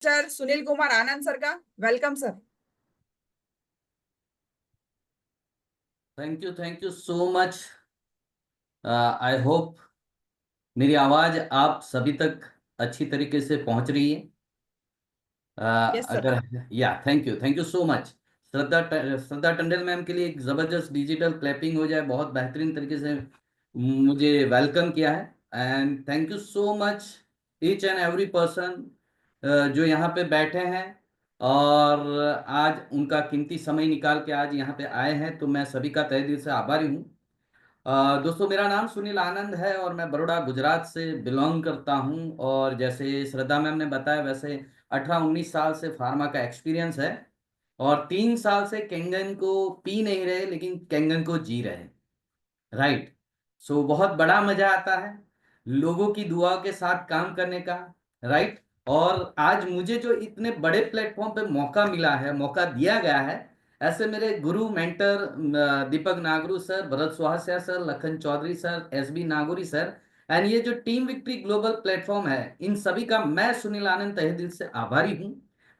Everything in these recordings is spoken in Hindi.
मिस्टर सुनील कुमार आनंद सर का। Welcome sir. Thank you so much. I hope मेरी आवाज आप सभी तक अच्छी तरीके से पहुंच रही है। Yes sir. अगर या thank you so much. Shraddha Tandon ma'am के लिए एक जबरदस्त डिजिटल क्लैपिंग हो जाए, बहुत बेहतरीन तरीके से मुझे वेलकम किया है। And thank you so much each and every person जो यहाँ पे बैठे हैं और आज उनका कीमती समय निकाल के आज यहाँ पे आए हैं, तो मैं सभी का तहे दिल से आभारी हूँ। दोस्तों, मेरा नाम सुनील आनंद है और मैं बड़ौदा गुजरात से बिलोंग करता हूं। और जैसे श्रद्धा मैम ने बताया, वैसे 18-19 साल से फार्मा का एक्सपीरियंस है और 3 साल से कैंगन को पी नहीं रहे लेकिन कैंगन को जी रहे हैं। राइट। सो बहुत बड़ा मजा आता है लोगों की दुआओं के साथ काम करने का। राइट। और आज मुझे जो इतने बड़े प्लेटफॉर्म पे मौका मिला है, मौका दिया गया है, ऐसे मेरे गुरु mentor Deepak Nagru sir, Bharat Suhasiya sir, Lakhan Chaudhary sir, SB Nagauri sir, and ये जो टीम विक्ट्री ग्लोबल प्लेटफॉर्म है, इन सभी का मैं सुनील आनंद तहे दिल से आभारी हूँ।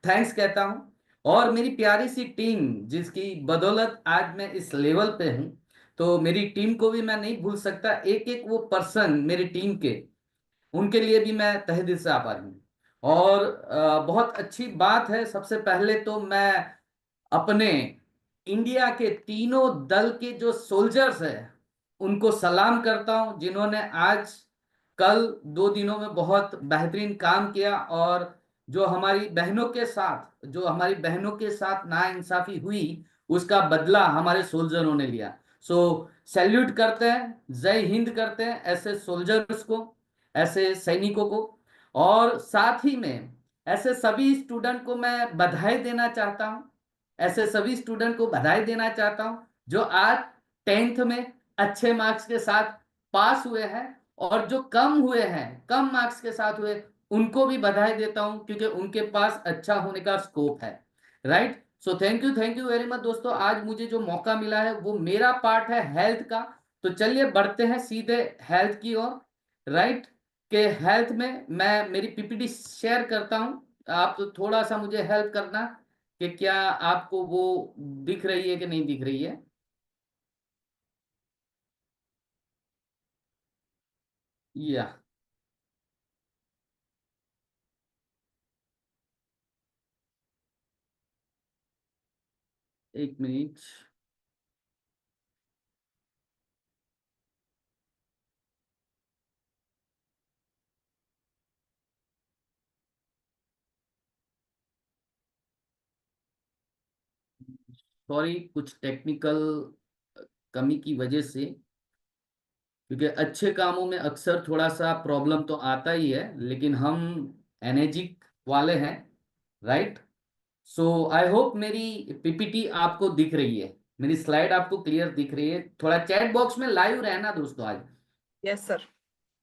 थैंक्स कहता हूँ। और मेरी प्यारी सी टीम जिसकी बदौलत आज मैं इस लेवल पे हूँ, तो मेरी टीम को भी मैं नहीं भूल सकता। एक एक वो पर्सन मेरी टीम के, उनके लिए भी मैं तहे दिल से आभारी हूँ। और बहुत अच्छी बात है, सबसे पहले तो मैं अपने इंडिया के तीनों दल के जो सोल्जर्स हैं उनको सलाम करता हूं, जिन्होंने आज कल 2 दिनों में बहुत बेहतरीन काम किया। और जो हमारी बहनों के साथ नाइंसाफी हुई, उसका बदला हमारे सोल्जरों ने लिया। सो सैल्यूट करते हैं, जय हिंद करते हैं ऐसे सोल्जर्स को, ऐसे सैनिकों को। और साथ ही में ऐसे सभी स्टूडेंट को मैं बधाई देना चाहता हूं, ऐसे सभी स्टूडेंट को बधाई देना चाहता हूं जो आज 10th में अच्छे मार्क्स के साथ पास हुए हैं, और जो कम हुए हैं, कम मार्क्स के साथ हुए, उनको भी बधाई देता हूं क्योंकि उनके पास अच्छा होने का स्कोप है। Right. So thank you very much दोस्तों। आज मुझे जो मौका मिला है वो मेरा पार्ट है हेल्थ का। तो चलिए बढ़ते हैं सीधे हेल्थ की ओर। राइट। के हेल्थ में मैं मेरी पीपीटी शेयर करता हूं। आप तो थोड़ा सा मुझे हेल्प करना कि क्या आपको वो दिख रही है कि नहीं दिख रही है। या 1 मिनट। सॉरी, कुछ टेक्निकल कमी की वजह से, क्योंकि अच्छे कामों में अक्सर थोड़ा सा प्रॉब्लम तो आता ही है, लेकिन हम एनर्जिक वाले हैं। राइट। सो आई होप मेरी पीपीटी आपको दिख रही है, मेरी स्लाइड आपको क्लियर दिख रही है। थोड़ा चैट बॉक्स में लाइव रहना दोस्तों आज, यस सर।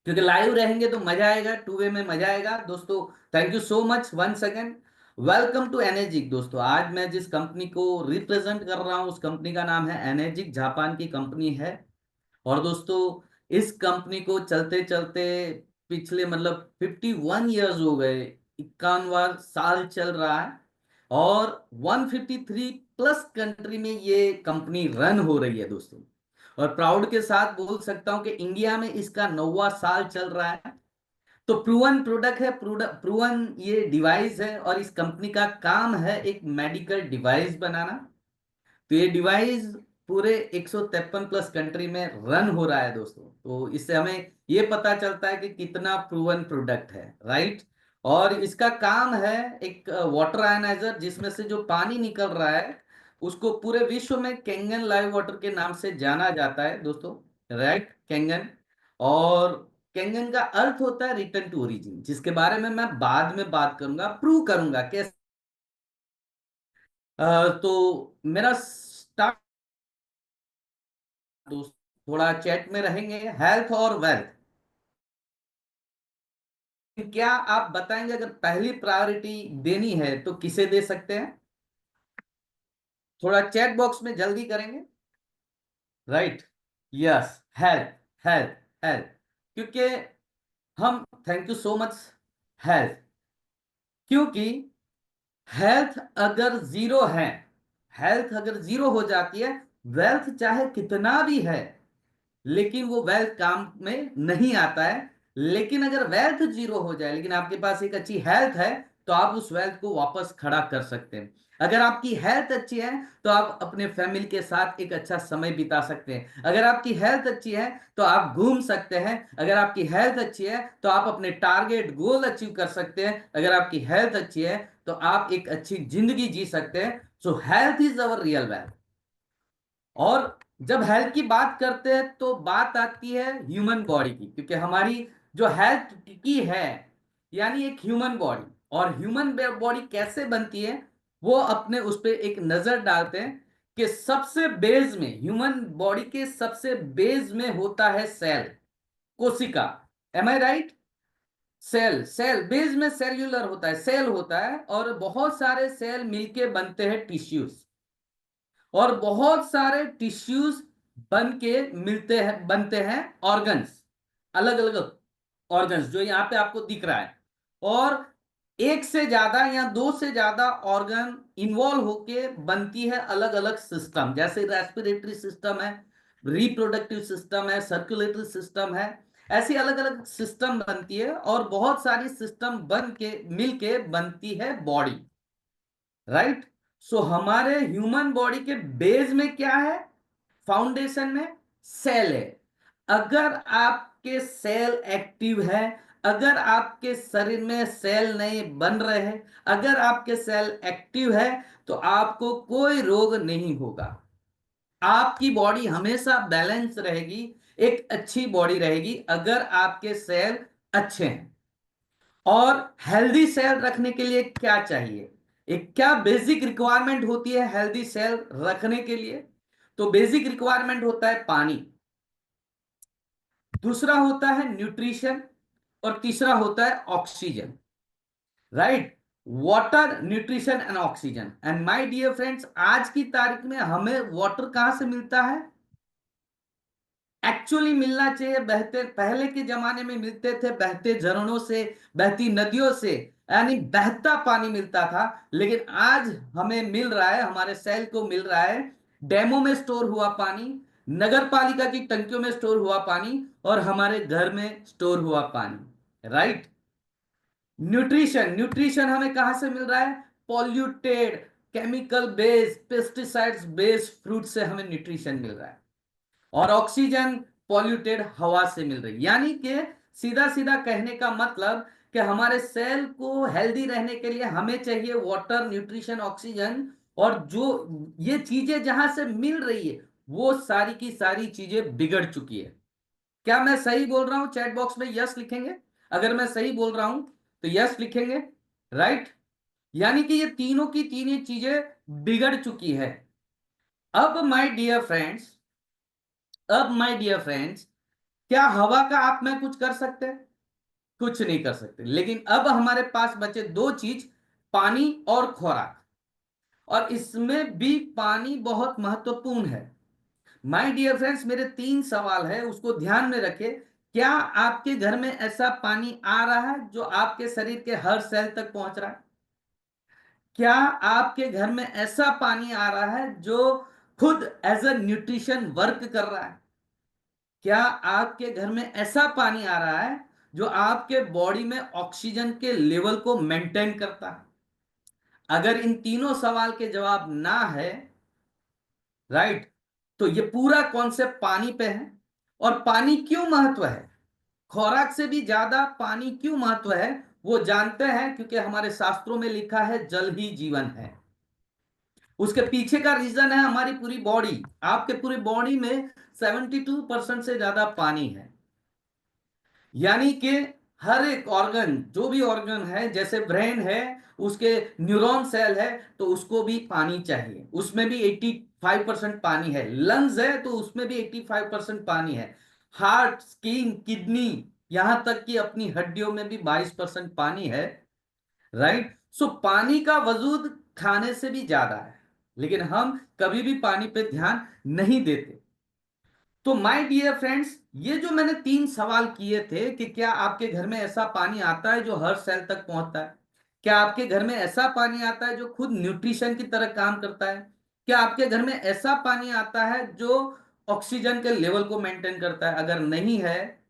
क्योंकि लाइव रहेंगे तो मजा आएगा, टू वे में मजा आएगा दोस्तों। Thank you so much once again. Welcome to energic दोस्तों। आज मैं जिस कंपनी को रिप्रेजेंट कर रहा हूं उस कंपनी का नाम है एनर्जिक, जापान की कंपनी है। और दोस्तों, इस कंपनी को चलते चलते पिछले मतलब 51 ईयर्स हो गए, 51वां साल चल रहा है। और 153 प्लस कंट्री में ये कंपनी रन हो रही है दोस्तों। और प्राउड के साथ बोल सकता हूं कि इंडिया में इसका 9वां साल चल रहा है। तो प्रूवन प्रोडक्ट है, प्रूवन ये डिवाइस है, और इस कंपनी का काम है एक मेडिकल डिवाइस बनाना। तो ये डिवाइस पूरे 153 प्लस कंट्री में रन हो रहा है दोस्तों। तो इससे हमें ये पता चलता है कि कितना प्रूवन प्रोडक्ट है। राइट। और इसका काम है एक वाटर आयनाइजर, जिसमें से जो पानी निकल रहा है उसको पूरे विश्व में कैंगन लाइव वाटर के नाम से जाना जाता है दोस्तों। राइट। कैंगन। और कैंगन का अर्थ होता है रिटर्न टू ओरिजिन, जिसके बारे में मैं बाद में बात करूंगा, प्रूव करूंगा कैसे। तो मेरा स्टार्ट दोस्त, थोड़ा चैट में रहेंगे। हेल्थ और वेल्थ, क्या आप बताएंगे अगर पहली प्रायोरिटी देनी है तो किसे दे सकते हैं? थोड़ा चैट बॉक्स में जल्दी करेंगे। Right. Yes. Health, health, health. क्योंकि हम, thank you so much, health, क्योंकि हेल्थ अगर जीरो है, हेल्थ अगर जीरो हो जाती है, वेल्थ चाहे कितना भी है लेकिन वो वेल्थ काम में नहीं आता है। लेकिन अगर वेल्थ जीरो हो जाए लेकिन आपके पास एक अच्छी हेल्थ है, तो आप उस वेल्थ को वापस खड़ा कर सकते हैं। अगर आपकी हेल्थ अच्छी है तो आप अपने फैमिली के साथ एक अच्छा समय बिता सकते हैं। अगर आपकी हेल्थ अच्छी है तो आप घूम सकते हैं। अगर आपकी हेल्थ अच्छी है तो आप अपने टारगेट गोल अचीव कर सकते हैं। अगर आपकी हेल्थ अच्छी है तो आप एक अच्छी जिंदगी जी सकते हैं। सो health is our real wealth. और जब हेल्थ की बात करते हैं तो बात आती है ह्यूमन बॉडी की, क्योंकि हमारी जो हेल्थ की है यानी एक ह्यूमन बॉडी, और ह्यूमन बॉडी कैसे बनती है वो अपने उस पर एक नजर डालते हैं कि सबसे बेस में, ह्यूमन बॉडी के सबसे बेस में होता है सेल, कोशिका। एम आई राइट? सेल, सेल बेस में सेल्यूलर होता है, सेल होता है, और बहुत सारे सेल मिलके बनते हैं टिश्यूज, और बहुत सारे टिश्यूज बन के मिलते हैं, बनते हैं ऑर्गन्स, अलग अलग ऑर्गन्स जो यहां पे आपको दिख रहा है। और एक से ज्यादा या दो से ज्यादा ऑर्गन इन्वॉल्व होके बनती है अलग अलग सिस्टम, जैसे रेस्पिरेटरी सिस्टम है, रिप्रोडक्टिव सिस्टम है, सर्कुलेटरी सिस्टम है। ऐसी अलग अलग सिस्टम बनती है और बहुत सारी सिस्टम बन के मिलके बनती है बॉडी। राइट? सो हमारे ह्यूमन बॉडी के बेस में क्या है? फाउंडेशन में सेल है। अगर आपके सेल एक्टिव है, अगर आपके शरीर में सेल नहीं बन रहे हैं, अगर आपके सेल एक्टिव है, तो आपको कोई रोग नहीं होगा। आपकी बॉडी हमेशा बैलेंस रहेगी, एक अच्छी बॉडी रहेगी अगर आपके सेल अच्छे हैं। और हेल्दी सेल रखने के लिए क्या चाहिए, एक क्या बेसिक रिक्वायरमेंट होती है हेल्दी सेल रखने के लिए? तो बेसिक रिक्वायरमेंट होता है पानी, दूसरा होता है न्यूट्रिशन, और तीसरा होता है oxygen. Right? Water, nutrition and oxygen. And my dear friends, आज की तारीख में हमें वाटर कहां से मिलता है? एक्चुअली मिलना चाहिए बहते, पहले के जमाने में मिलते थे बहते झरनों से, बहती नदियों से, यानी बहता पानी मिलता था। लेकिन आज हमें मिल रहा है, हमारे सेल को मिल रहा है डैमों में स्टोर हुआ पानी, नगर पालिका की टंकियों में स्टोर हुआ पानी, और हमारे घर में स्टोर हुआ पानी। राइट? न्यूट्रिशन, न्यूट्रिशन हमें कहां से मिल रहा है? Polluted, chemical based, pesticides based fruit से हमें न्यूट्रिशन मिल रहा है। और ऑक्सीजन पॉल्यूटेड हवा से मिल रही। यानी कि सीधा सीधा कहने का मतलब कि हमारे सेल को हेल्दी रहने के लिए हमें चाहिए वाटर, न्यूट्रिशन, ऑक्सीजन। और जो ये चीजें जहां से मिल रही है वो सारी की सारी चीजें बिगड़ चुकी है। क्या मैं सही बोल रहा हूं? चैट बॉक्स में यस लिखेंगे अगर मैं सही बोल रहा हूं, तो यस लिखेंगे। राइट? यानी कि ये तीनों की तीनों चीजें बिगड़ चुकी है। अब माय डियर फ्रेंड्स, अब माय डियर फ्रेंड्स, क्या हवा का आप में कुछ कर सकते हैं? कुछ नहीं कर सकते। लेकिन अब हमारे पास बचे दो चीज, पानी और खुराक। और इसमें भी पानी बहुत महत्वपूर्ण है। माय डियर फ्रेंड्स, मेरे तीन सवाल है, उसको ध्यान में रखें। क्या आपके घर में ऐसा पानी आ रहा है जो आपके शरीर के हर सेल तक पहुंच रहा है? क्या आपके घर में ऐसा पानी आ रहा है जो खुद एज अ न्यूट्रिशन वर्क कर रहा है? क्या आपके घर में ऐसा पानी आ रहा है जो आपके बॉडी में ऑक्सीजन के लेवल को मेंटेन करता है? अगर इन तीनों सवाल के जवाब ना है, राइट, तो ये पूरा कॉन्सेप्ट पानी पे है। और पानी क्यों महत्व है, खुराक से भी ज्यादा पानी क्यों महत्व है, वो जानते हैं क्योंकि हमारे शास्त्रों में लिखा है जल ही जीवन है। उसके पीछे का रीजन है हमारी पूरी बॉडी, आपके पूरी बॉडी में 72% से ज्यादा पानी है। यानी कि हर एक ऑर्गन, जो भी ऑर्गन है, जैसे ब्रेन है उसके न्यूरॉन सेल है तो उसको भी पानी चाहिए, उसमें भी 85% पानी है। लंग्स है तो उसमें भी 85% पानी है। हार्ट, स्किन, किडनी, यहां तक कि अपनी हड्डियों में भी 22% पानी है। राइट? सो पानी का वजूद खाने से भी ज्यादा है, लेकिन हम कभी भी पानी पे ध्यान नहीं देते। तो माय डियर फ्रेंड्स, ये जो मैंने तीन सवाल किए थे कि क्या आपके घर में ऐसा पानी आता है जो हर सेल तक पहुंचता है, क्या आपके घर में ऐसा पानी आता है जो खुद न्यूट्रिशन की तरह काम करता है? क्या आपके घर में ऐसा पानी आता है जो ऑक्सीजन के लेवल को मेंटेन करता है? अगर नहीं है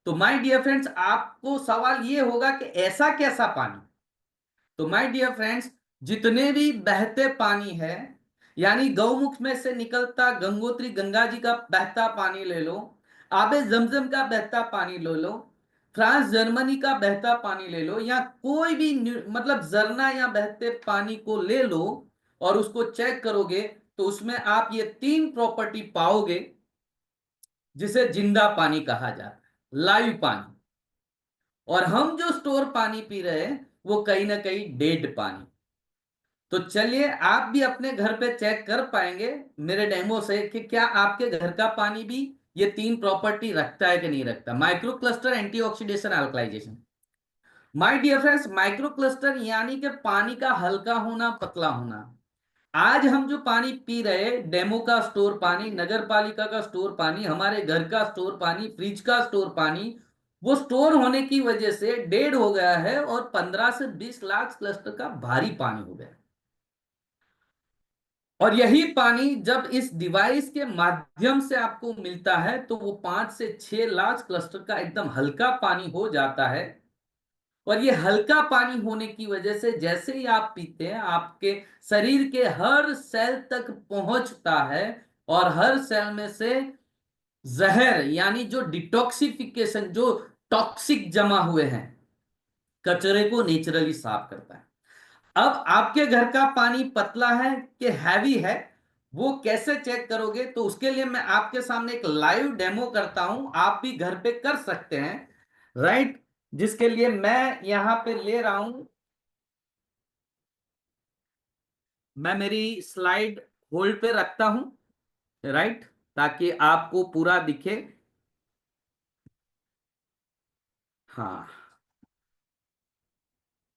तो माय डियर फ्रेंड्स, आपको सवाल ये होगा कि ऐसा कैसा पानी। तो माय डियर फ्रेंड्स, जितने भी बहते पानी है, यानी गौमुख में से निकलता गंगोत्री गंगा जी का बहता पानी ले लो, आबे जमजम का बहता पानी ले लो, फ्रांस जर्मनी का बहता पानी ले लो, या कोई भी मतलब झरना या बहते पानी को ले लो और उसको चेक करोगे तो उसमें आप ये 3 प्रॉपर्टी पाओगे जिसे जिंदा पानी कहा जाता है, लाइव पानी। और हम जो स्टोर पानी पी रहे हैं वो कहीं ना कहीं डेड पानी। तो चलिए, आप भी अपने घर पे चेक कर पाएंगे मेरे डेमो से कि क्या आपके घर का पानी भी ये 3 प्रॉपर्टी रखता है कि नहीं रखता। Micro cluster, antioxidation, alkalization. My dear friends, micro cluster यानी कि पानी का हल्का होना, पतला होना। आज हम जो पानी पी रहे, डेमो का स्टोर पानी, नगर पालिका का स्टोर पानी, हमारे घर का स्टोर पानी, फ्रिज का स्टोर पानी, वो स्टोर होने की वजह से डेड हो गया है और 15 से 20 लाख क्लस्टर का भारी पानी हो गया। और यही पानी जब इस डिवाइस के माध्यम से आपको मिलता है तो वो 5 से 6 लाख क्लस्टर का एकदम हल्का पानी हो जाता है। और ये हल्का पानी होने की वजह से जैसे ही आप पीते हैं, आपके शरीर के हर सेल तक पहुंचता है और हर सेल में से जहर यानी जो डिटॉक्सिफिकेशन, जो टॉक्सिक जमा हुए हैं, कचरे को नेचुरली साफ करता है। अब आपके घर का पानी पतला है कि हैवी है, वो कैसे चेक करोगे? तो उसके लिए मैं आपके सामने एक लाइव डेमो करता हूं, आप भी घर पे कर सकते हैं, राइट? जिसके लिए मैं यहां पे ले रहा हूं, मैं मेरी स्लाइड होल्ड पे रखता हूं, राइट, ताकि आपको पूरा दिखे। हाँ,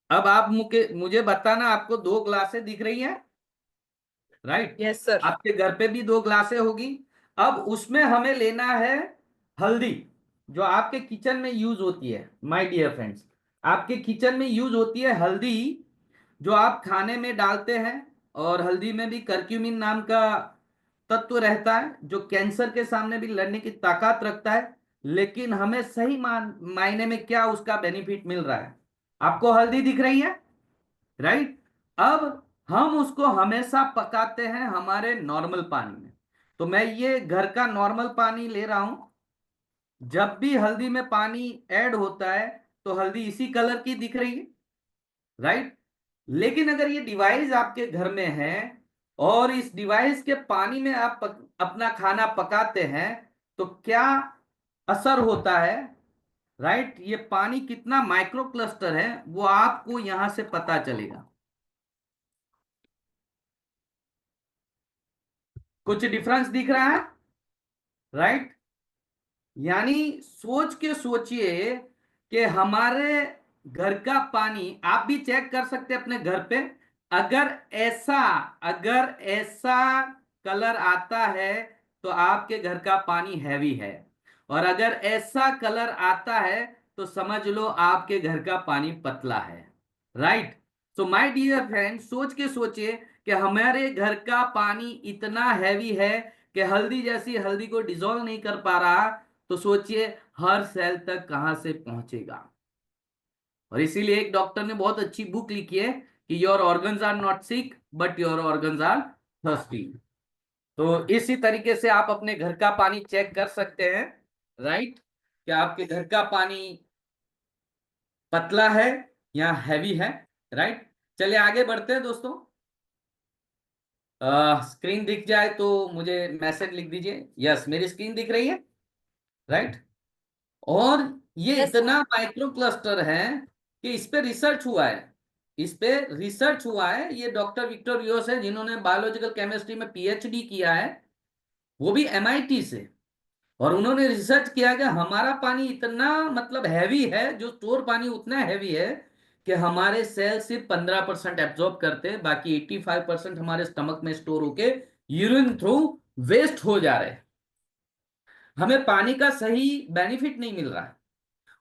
अब आप मुझे बताना, आपको 2 ग्लासें दिख रही हैं, राइट? Yes sir. आपके घर पे भी 2 ग्लासें होगी। अब उसमें हमें लेना है हल्दी, जो आपके किचन में यूज होती है। माय डियर फ्रेंड्स, आपके किचन में यूज होती है हल्दी, जो आप खाने में डालते हैं। और हल्दी में भी करक्यूमिन नाम का तत्व रहता है जो कैंसर के सामने भी लड़ने की ताकत रखता है। लेकिन हमें सही मायने में क्या उसका बेनिफिट मिल रहा है? आपको हल्दी दिख रही है, राइट? अब हम उसको हमेशा पकाते हैं हमारे नॉर्मल पानी में। तो मैं ये घर का नॉर्मल पानी ले रहा हूं। जब भी हल्दी में पानी ऐड होता है तो हल्दी इसी कलर की दिख रही है, राइट? लेकिन अगर ये डिवाइस आपके घर में है और इस डिवाइस के पानी में आप अपना खाना पकाते हैं तो क्या असर होता है, राइट? ये पानी कितना माइक्रो क्लस्टर है वो आपको यहां से पता चलेगा। कुछ डिफरेंस दिख रहा है, राइट? यानी सोच के सोचिए कि हमारे घर का पानी, आप भी चेक कर सकते हैं अपने घर पे। अगर ऐसा अगर ऐसा कलर आता है तो आपके घर का पानी हैवी है, और अगर ऐसा कलर आता है तो समझ लो आपके घर का पानी पतला है, right? So my dear friend, सोच के सोचिए कि हमारे घर का पानी इतना हैवी है कि हल्दी जैसी हल्दी को डिसॉल्व नहीं कर पा रहा, तो सोचिए हर सेल तक कहां से पहुंचेगा। और इसीलिए एक डॉक्टर ने बहुत अच्छी बुक लिखी है कि your organs are not sick but your organs are thirsty. तो इसी तरीके से आप अपने घर का पानी चेक कर सकते हैं, राइट? क्या आपके घर का पानी पतला है या हैवी है, राइट? चलिए आगे बढ़ते हैं दोस्तों। स्क्रीन दिख जाए तो मुझे मैसेज लिख दीजिए, यस मेरी स्क्रीन दिख रही है, राइट? और ये यस इतना माइक्रो क्लस्टर है कि इस पे रिसर्च हुआ है। इस पे रिसर्च हुआ है, ये डॉक्टर विक्टर रियोस है जिन्होंने बायोलॉजिकल केमिस्ट्री में पीएचडी किया है, वो भी एमआईटी से। और उन्होंने रिसर्च किया कि हमारा पानी इतना मतलब हैवी है, जो स्टोर पानी उतना हैवी है कि हमारे सेल सिर्फ 15% एब्जॉर्ब करते हैं, बाकी 85% हमारे स्टमक में स्टोर होके यूरिन थ्रू वेस्ट हो जा रहे हैं। हमें पानी का सही बेनिफिट नहीं मिल रहा है।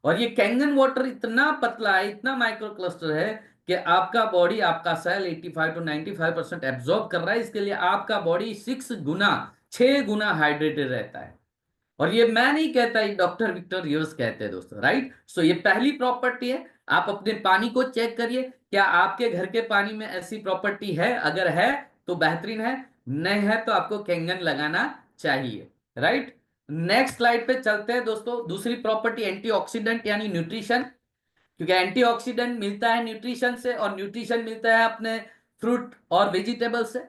और ये कैंगन वाटर इतना पतला है, इतना माइक्रो क्लस्टर है कि आपका बॉडी, आपका सेल 85 to 95% एब्जॉर्ब कर रहा है, इसके लिए आपका बॉडी 6 गुना हाइड्रेटेड रहता है। और ये मैं नहीं कहता, ये डॉक्टर विक्टर रिवर्स कहते हैं दोस्तों, राइट। सो ये पहली प्रॉपर्टी है। आप अपने पानी को चेक करिए, क्या आपके घर के पानी में ऐसी प्रॉपर्टी है? अगर है तो बेहतरीन है, नहीं है तो आपको कैंगन लगाना चाहिए, राइट। नेक्स्ट स्लाइड पे चलते हैं दोस्तों। दूसरी प्रॉपर्टी एंटीऑक्सीडेंट यानी न्यूट्रिशन, क्योंकि एंटीऑक्सीडेंट मिलता है न्यूट्रिशन से, और न्यूट्रिशन मिलता है अपने फ्रूट और वेजिटेबल से।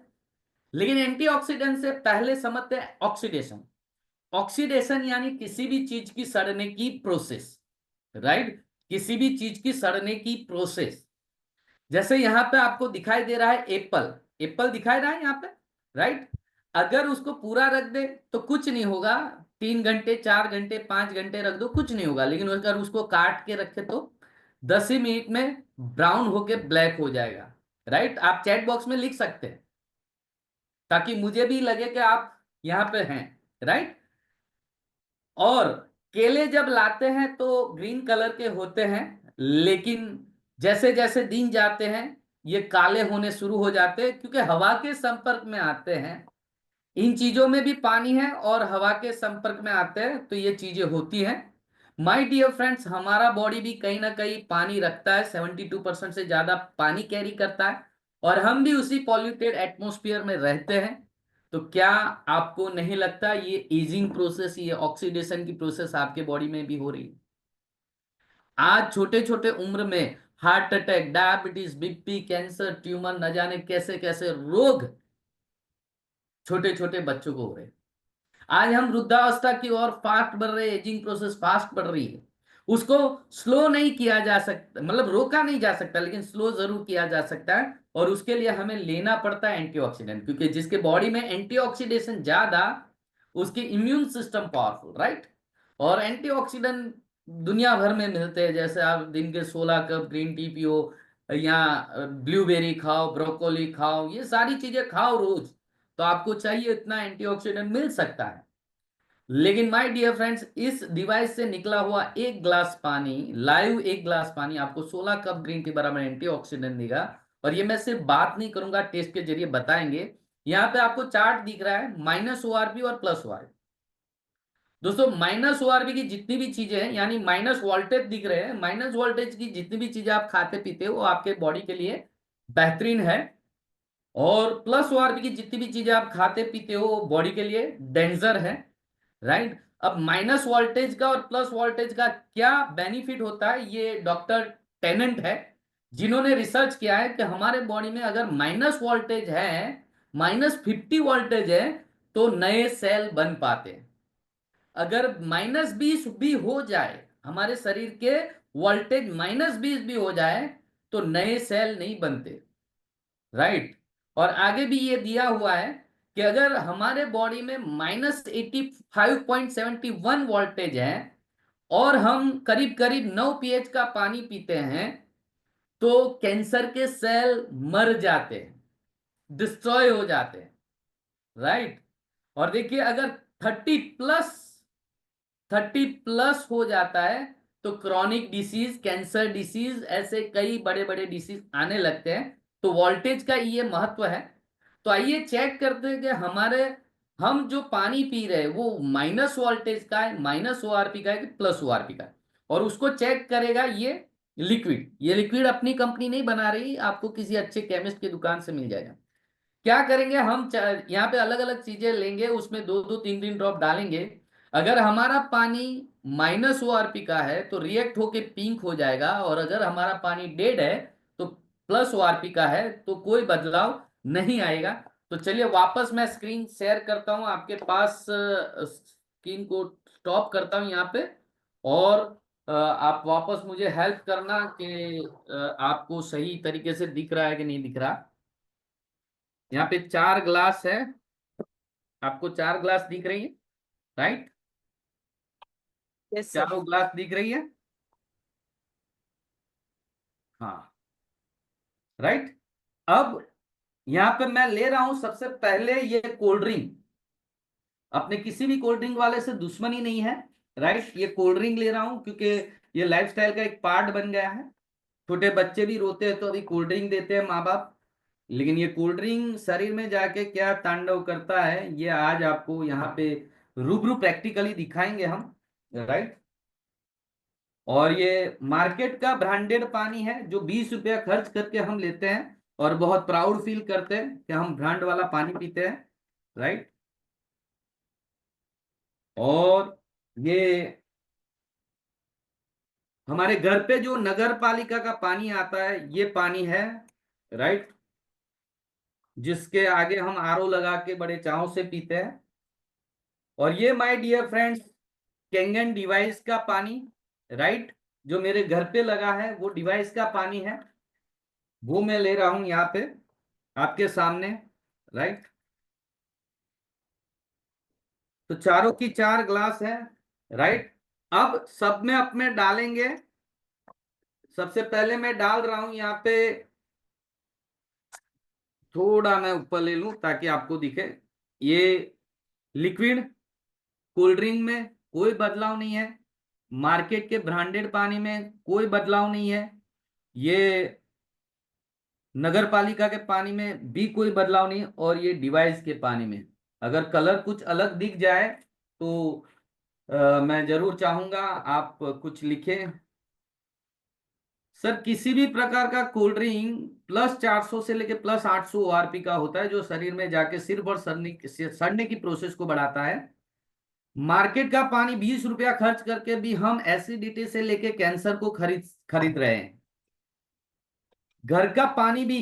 लेकिन एंटीऑक्सीडेंट से पहले समझते हैं ऑक्सीडेशन। ऑक्सीडेशन यानी किसी भी चीज की सड़ने की प्रोसेस, राइट। किसी भी चीज की सड़ने की प्रोसेस। जैसे यहां पे आपको दिखाई दे रहा है एप्पल, एप्पल दिखाई रहा है यहाँ पे, राइट। अगर उसको पूरा रख दे तो कुछ नहीं होगा, 3 घंटे 4 घंटे 5 घंटे रख दो कुछ नहीं होगा। लेकिन अगर उसको काट के रखे तो 10 ही मिनट में ब्राउन होके ब्लैक हो जाएगा, राइट। आप चैट बॉक्स में लिख सकते हैं ताकि मुझे भी लगे कि आप यहां पे हैं, राइट। और केले जब लाते हैं तो ग्रीन कलर के होते हैं, लेकिन जैसे जैसे दिन जाते हैं ये काले होने शुरू हो जाते हैं, क्योंकि हवा के संपर्क में आते हैं। इन चीजों में भी पानी है और हवा के संपर्क में आते हैं तो ये चीजें होती हैं। माय डियर फ्रेंड्स, हमारा बॉडी भी कहीं ना कहीं पानी रखता है, 72% से ज्यादा पानी कैरी करता है, और हम भी उसी पॉल्यूटेड एटमॉस्फेयर में रहते हैं। तो क्या आपको नहीं लगता ये एजिंग प्रोसेस, ये ऑक्सीडेशन की प्रोसेस आपके बॉडी में भी हो रही है? आज छोटे छोटे उम्र में heart attack, diabetes, BP, cancer, tumour, न जाने कैसे कैसे रोग छोटे छोटे बच्चों को हो रहे हैं। आज हम वृद्धावस्था की ओर फास्ट बढ़ रहे, एजिंग प्रोसेस फास्ट बढ़ रही है। उसको स्लो नहीं किया जा सकता, मतलब रोका नहीं जा सकता, लेकिन स्लो जरूर किया जा सकता है। और उसके लिए हमें लेना पड़ता है एंटीऑक्सीडेंट, क्योंकि जिसके बॉडी में एंटीऑक्सीडेशन ज्यादा, उसकी इम्यून सिस्टम पावरफुल, राइट। और एंटीऑक्सीडेंट दुनिया भर में मिलते हैं। जैसे आप दिन के 16 कप ग्रीन टी पियो, या ब्लूबेरी खाओ, ब्रोकोली खाओ, ये सारी चीजें खाओ रोज, तो आपको चाहिए इतना एंटीऑक्सीडेंट मिल सकता है। लेकिन माय डियर फ्रेंड्स, इस डिवाइस से निकला हुआ एक ग्लास पानी, लाइव एक ग्लास पानी आपको 16 कप ग्रीन टी बराबर एंटीऑक्सीडेंट देगा। और ये मैं सिर्फ बात नहीं करूंगा, टेस्ट के जरिए बताएंगे। यहाँ पे आपको चार्ट दिख रहा है, माइनस ओआरपी और प्लस ओआरपी। दोस्तों माइनस ओआरपी की जितनी भी चीजें हैं, यानी माइनस वोल्टेज दिख रहे हैं, माइनस वोल्टेज की जितनी भी चीजें आप खाते पीते हो वो आपके बॉडी के लिए बेहतरीन है। और प्लस ओआरपी की जितनी भी चीजें आप खाते पीते हो वो बॉडी के लिए डेंजर है, राइट। अब माइनस वोल्टेज का और प्लस वोल्टेज का क्या बेनिफिट होता है, ये डॉक्टर टेनेंट है जिन्होंने रिसर्च किया है कि हमारे बॉडी में अगर माइनस वोल्टेज है, -50 वोल्टेज है, तो नए सेल बन पाते हैं। अगर -20 भी हो जाए, हमारे शरीर के वोल्टेज -20 भी हो जाए, तो नए सेल नहीं बनते, राइट। और आगे भी ये दिया हुआ है कि अगर हमारे बॉडी में -85.71 वोल्टेज है और हम करीब करीब 9 पीएच का पानी पीते हैं, तो कैंसर के सेल मर जाते हैं, डिस्ट्रॉय हो जाते हैं, राइट। और देखिए अगर 30 प्लस हो जाता है तो क्रॉनिक डिसीज, कैंसर डिसीज, ऐसे कई बड़े बड़े डिसीज आने लगते हैं। तो वोल्टेज का ये महत्व है। तो आइए चेक करते हैं कि हम जो पानी पी रहे हैं वो माइनस वोल्टेज का है, माइनस ओआरपी का है कि प्लस ओआरपी का है। और उसको चेक करेगा ये लिक्विड। ये लिक्विड अपनी कंपनी नहीं बना रही, आपको किसी अच्छे केमिस्ट की दुकान से मिल जाएगा। क्या करेंगे हम, यहाँ पे अलग अलग चीजें लेंगे, उसमें 2-2 3-3 ड्रॉप डालेंगे। अगर हमारा पानी माइनस ओआरपी का है तो रिएक्ट होके पिंक हो जाएगा, और अगर हमारा पानी डेड है तो प्लस ओआरपी का है, तो कोई बदलाव नहीं आएगा। तो चलिए वापस मैं स्क्रीन शेयर करता हूं आपके पास, स्क्रीन को स्टॉप करता हूं यहाँ पे। और आप वापस मुझे हेल्प करना कि आपको सही तरीके से दिख रहा है कि नहीं दिख रहा। यहाँ पे 4 ग्लास है, आपको 4 ग्लास दिख रही है, राइट। Yes sir. चारों ग्लास दिख रही है, हाँ, राइट। अब यहाँ पे मैं ले रहा हूं सबसे पहले ये कोल्ड ड्रिंक। अपने किसी भी कोल्ड ड्रिंक वाले से दुश्मनी नहीं है, राइट। ये कोल्ड ड्रिंक ले रहा हूं क्योंकि ये लाइफस्टाइल का एक पार्ट बन गया है। छोटे बच्चे भी रोते हैं तो अभी कोल्ड ड्रिंक देते हैं माँ बाप, लेकिन ये कोल्ड ड्रिंक शरीर में जाके क्या तांडव करता है ये आज आपको यहाँ पे रूबरू प्रैक्टिकली दिखाएंगे हम, राइट। और ये मार्केट का ब्रांडेड पानी है जो 20 रुपया खर्च करके हम लेते हैं और बहुत प्राउड फील करते हैं कि हम ब्रांड वाला पानी पीते हैं, राइट। और ये हमारे घर पे जो नगर पालिका का पानी आता है ये पानी है, राइट, जिसके आगे हम आरओ लगा के बड़े चाव से पीते हैं। और ये my dear friends Kangen device का पानी, राइट, जो मेरे घर पे लगा है वो डिवाइस का पानी है, वो मैं ले रहा हूं यहाँ पे आपके सामने, राइट। तो चारों की 4 ग्लास है, राइट। अब सब में अपने डालेंगे। सबसे पहले मैं डाल रहा हूं यहाँ पे, थोड़ा मैं ऊपर ले लूं ताकि आपको दिखे। ये लिक्विड कोल्ड ड्रिंक में कोई बदलाव नहीं है, मार्केट के ब्रांडेड पानी में कोई बदलाव नहीं है, ये नगर पालिका के पानी में भी कोई बदलाव नहीं, और ये डिवाइस के पानी में अगर कलर कुछ अलग दिख जाए तो मैं जरूर चाहूंगा आप कुछ लिखें। सर किसी भी प्रकार का कोल्ड ड्रिंक +400 से लेके +800 ORP का होता है जो शरीर में जाके सिर्फ और सड़ने की प्रोसेस को बढ़ाता है। मार्केट का पानी 20 रुपया खर्च करके भी हम एसिडिटी से लेके कैंसर को खरीद रहे हैं। घर का पानी भी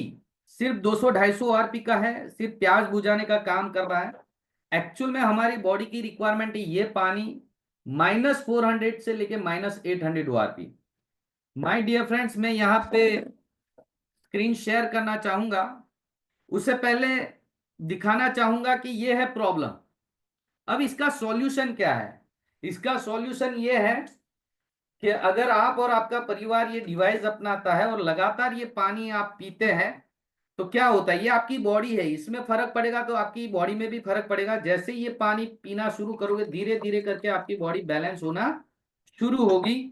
सिर्फ 200-250 ORP का है, सिर्फ प्याज बुझाने का काम कर रहा है। एक्चुअल में हमारी बॉडी की रिक्वायरमेंट है ये पानी -400 से लेके -800 ORP। माय डियर फ्रेंड्स मैं यहाँ पे स्क्रीन शेयर करना चाहूंगा, उससे पहले दिखाना चाहूंगा कि ये है प्रॉब्लम। अब इसका सॉल्यूशन क्या है? इसका सॉल्यूशन ये है कि अगर आप और आपका परिवार ये डिवाइस अपनाता है और लगातार ये पानी आप पीते हैं तो क्या होता है, ये आपकी बॉडी है, इसमें फर्क पड़ेगा तो आपकी बॉडी में भी फर्क पड़ेगा। जैसे ये पानी पीना शुरू करोगे धीरे धीरे करके आपकी बॉडी बैलेंस होना शुरू होगी,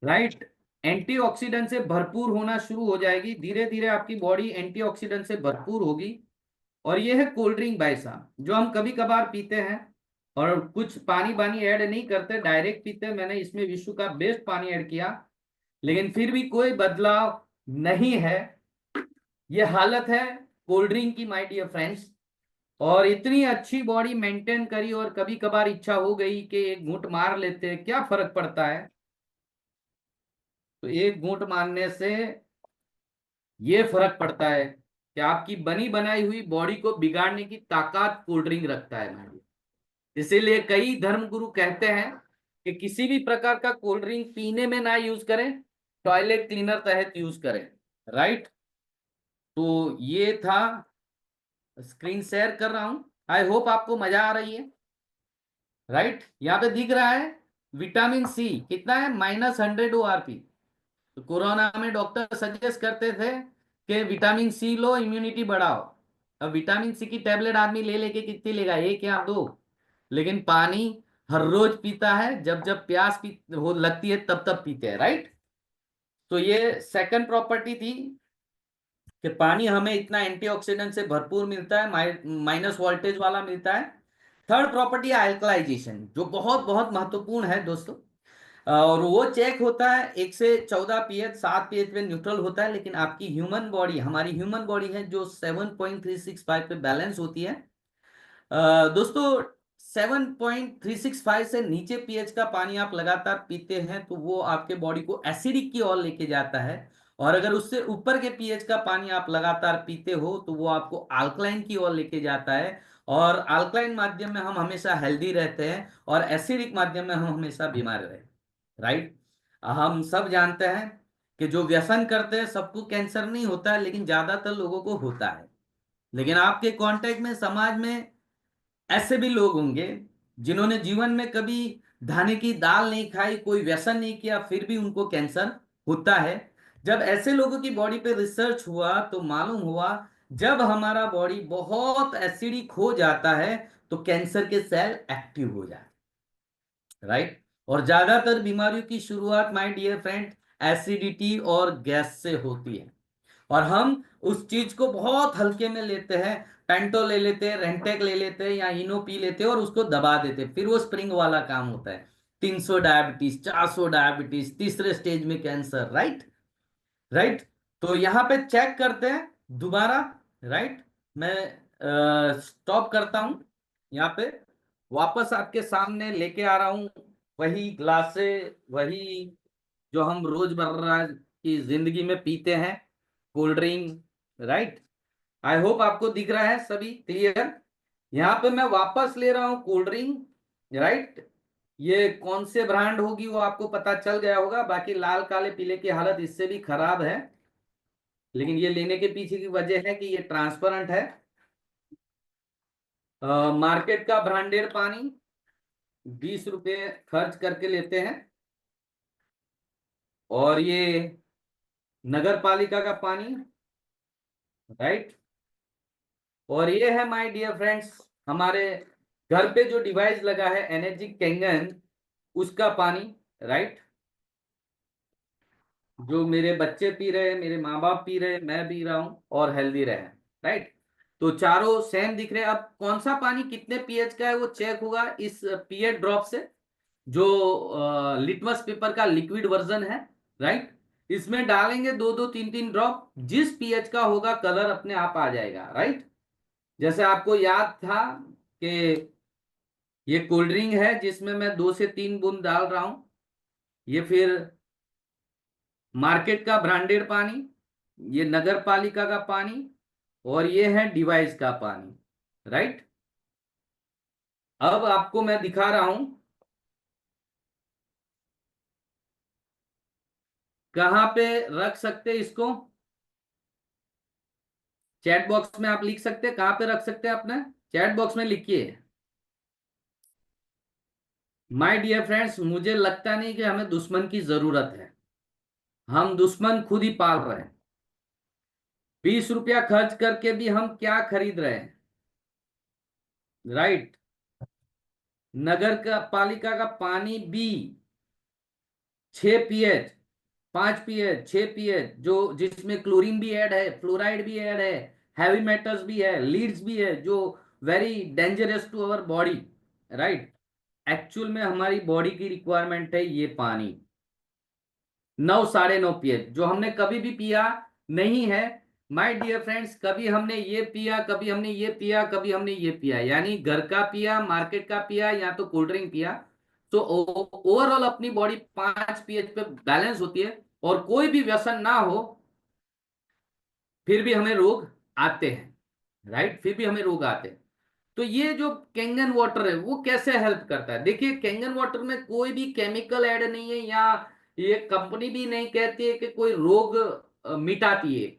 राइट। एंटीऑक्सीडेंट से भरपूर होना शुरू हो जाएगी, धीरे धीरे आपकी बॉडी एंटीऑक्सीडेंट से भरपूर होगी। और ये है कोल्ड ड्रिंक भाई साहब जो हम कभी कभार पीते हैं और कुछ पानी बानी ऐड नहीं करते, डायरेक्ट पीते हैं। मैंने इसमें विश्व का बेस्ट पानी ऐड किया लेकिन फिर भी कोई बदलाव नहीं है। ये हालत है कोल्ड ड्रिंक की माय डियर फ्रेंड्स। और इतनी अच्छी बॉडी मेंटेन करी और कभी कभार इच्छा हो गई कि एक घूंट मार लेते हैं, क्या फर्क पड़ता है। तो एक घूंट मारने से ये फर्क पड़ता है कि आपकी बनी बनाई हुई बॉडी को बिगाड़ने की ताकत कोल्ड ड्रिंक रखता है भाई। इसीलिए कई धर्मगुरु कहते हैं कि किसी भी प्रकार का कोल्ड ड्रिंक पीने में ना यूज करें, टॉयलेट क्लीनर तहत यूज करें, राइट। तो ये था, स्क्रीन शेयर कर रहा हूं, आई होप आपको मजा आ रही है, राइट। यहाँ पे दिख रहा है विटामिन सी कितना है, -100 ORP। तो कोरोना में डॉक्टर सजेस्ट करते थे कि विटामिन सी लो, इम्यूनिटी बढ़ाओ। अब विटामिन सी की टेबलेट आदमी ले लेके कितनी लेगा, 1 या 2, लेकिन पानी हर रोज पीता है, जब जब प्यास हो लगती है तब तब पीते हैं, राइट। तो ये सेकंड प्रॉपर्टी थी कि पानी हमें इतना एंटीऑक्सीडेंट से भरपूर मिलता है, माइनस वोल्टेज वाला मिलता है। थर्ड प्रॉपर्टी अल्कलाइजेशन जो बहुत बहुत महत्वपूर्ण है दोस्तों, और वो चेक होता है 1 से 14 pH, 7 pH पे न्यूट्रल होता है। लेकिन आपकी ह्यूमन बॉडी, हमारी ह्यूमन बॉडी है जो 7.365 पे बैलेंस होती है। दोस्तों 7.365 से नीचे पीएच का पानी आप लगातार पीते हैं तो वो आपके बॉडी को एसिडिक की ओर लेके जाता है, और अगर उससे ऊपर के पीएच का पानी आप लगातार पीते हो तो वो आपको अल्कलाइन की ओर लेके जाता है। और अल्कलाइन माध्यम में हम हमेशा हेल्दी रहते हैं और एसिडिक माध्यम में हम हमेशा बीमार रहते हैं, राइट। हम सब जानते हैं कि जो व्यसन करते हैं सबको कैंसर नहीं होता है, लेकिन ज्यादातर लोगों को होता है। लेकिन आपके कांटेक्ट में, समाज में ऐसे भी लोग होंगे जिन्होंने जीवन में कभी दाने की दाल नहीं खाई, कोई व्यसन नहीं किया, फिर भी उनको कैंसर होता है। जब ऐसे लोगों की बॉडी पे रिसर्च हुआ तो मालूम हुआ जब हमारा बॉडी बहुत एसिडिक हो जाता है तो कैंसर के सेल एक्टिव हो जाते हैं, राइट। और ज्यादातर बीमारियों की शुरुआत माय डियर फ्रेंड एसिडिटी और गैस से होती है, और हम उस चीज को बहुत हल्के में लेते हैं। पेंटो ले लेते हैं, रेंटेक ले लेते हैं या इनो पी लेते हैं और उसको दबा देते हैं, फिर वो स्प्रिंग वाला काम होता है। 300 डायबिटीज, 400 डायबिटीज, तीसरे स्टेज में कैंसर, राइट। राइट। तो यहां पे चेक करते हैं दोबारा। राइट। मैं स्टॉप करता हूं यहाँ पे, वापस आपके सामने लेके आ रहा हूं वही ग्लास से, वही जो हम रोजमर्रा की जिंदगी में पीते हैं, cold drink. Right. I hope आपको दिख रहा है सभी क्लियर। यहाँ पे मैं वापस ले रहा हूं कोल्ड ड्रिंक। राइट। ये कौन से ब्रांड होगी वो आपको पता चल गया होगा, बाकी लाल काले पीले की हालत इससे भी खराब है, लेकिन ये लेने के पीछे की वजह है कि ये ट्रांसपेरेंट है। मार्केट का ब्रांडेड पानी 20 रुपये खर्च करके लेते हैं, और ये नगर पालिका का पानी। राइट। और ये है माय डियर फ्रेंड्स हमारे घर पे जो डिवाइस लगा है एनर्जी कैंगन, उसका पानी। राइट। जो मेरे बच्चे पी रहे हैं, मेरे माँ बाप पी रहे हैं, मैं पी रहा हूं, और हेल्दी रहे। राइट। तो चारों सेम दिख रहे हैं। अब कौन सा पानी कितने पीएच का है वो चेक होगा इस पीएच ड्रॉप से, जो लिटमस पेपर का लिक्विड वर्जन है। राइट। इसमें डालेंगे 2-2 3-3 ड्रॉप, जिस पीएच का होगा कलर अपने आप आ जाएगा। राइट। जैसे आपको याद था कि ये कोल्ड ड्रिंक है जिसमें मैं 2 से 3 बूंद डाल रहा हूं, ये फिर मार्केट का ब्रांडेड पानी, ये नगर पालिका का पानी, और ये है डिवाइस का पानी। राइट। अब आपको मैं दिखा रहा हूं कहां पे रख सकते हैं इसको। चैट बॉक्स में आप लिख सकते हैं कहां पे रख सकते हैं अपने, चैट बॉक्स में लिखिए। माय डियर फ्रेंड्स, मुझे लगता नहीं कि हमें दुश्मन की जरूरत है, हम दुश्मन खुद ही पाल रहे हैं। 20 रुपया खर्च करके भी हम क्या खरीद रहे हैं। राइट। नगर का पालिका का पानी भी 6 पीएच, 5 पीएच, 6 पीएच, जो जिसमें क्लोरीन भी ऐड है, फ्लोराइड भी ऐड है, हैवी मेटल्स भी है, लीड्स भी है, जो very dangerous to our body. Right. Actual में हमारी बॉडी की रिक्वायरमेंट है ये पानी 9-9.5 पीएच, जो हमने कभी भी पिया नहीं है। माय डियर फ्रेंड्स, कभी हमने ये पिया, कभी हमने ये पिया, कभी हमने ये पिया, यानी घर का पिया, मार्केट का पिया, या तो कोल्ड ड्रिंक पिया। तो ओवरऑल अपनी बॉडी 5 पीएच पे बैलेंस होती है, और कोई भी व्यसन ना हो फिर भी हमें रोग आते हैं। राइट। फिर भी हमें रोग आते हैं। तो ये जो कैंगन वाटर है वो कैसे हेल्प करता है, देखिए कैंगन वाटर में कोई भी केमिकल ऐड नहीं है, या ये कंपनी भी नहीं कहती है कि कोई रोग मिटाती है।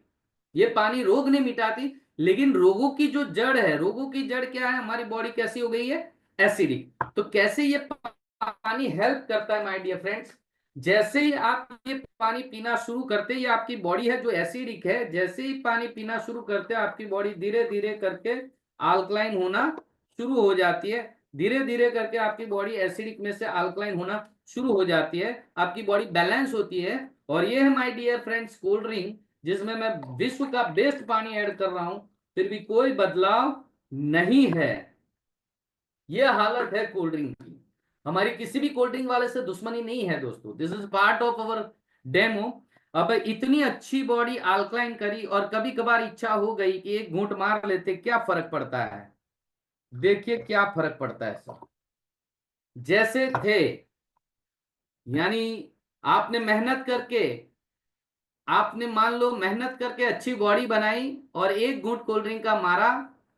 ये पानी रोग नहीं मिटाती, लेकिन रोगों की जो जड़ है, रोगों की जड़ क्या है, हमारी बॉडी कैसी हो गई है, एसिडिक। तो कैसे ये पानी हेल्प करता है माय डियर फ्रेंड्स, जैसे ही आप ये पानी पीना शुरू करते हैं, ये आपकी बॉडी है जो एसिडिक है, जैसे ही पानी पीना शुरू करते हैं आपकी बॉडी धीरे धीरे करके अल्कलाइन होना शुरू हो जाती है। धीरे धीरे करके आपकी बॉडी एसिडिक में से अल्कलाइन होना शुरू हो जाती है, आपकी बॉडी बैलेंस होती है। और ये है my dear friends cold drink, जिसमें मैं विश्व का बेस्ट पानी ऐड कर रहा हूं, फिर भी कोई बदलाव नहीं है। ये हालत है कोल्ड ड्रिंक की। हमारी किसी भी कोल्ड ड्रिंक वाले से दुश्मनी नहीं है दोस्तों, this is part of our demo. अब इतनी अच्छी बॉडी अल्कलाइन करी, और कभी कभार इच्छा हो गई कि एक घूंट मार लेते, क्या फर्क पड़ता है, देखिए क्या फर्क पड़ता है सर। जैसे थे, यानी आपने मेहनत करके, आपने मान लो मेहनत करके अच्छी बॉडी बनाई, और एक घूंट कोल्ड ड्रिंक का मारा,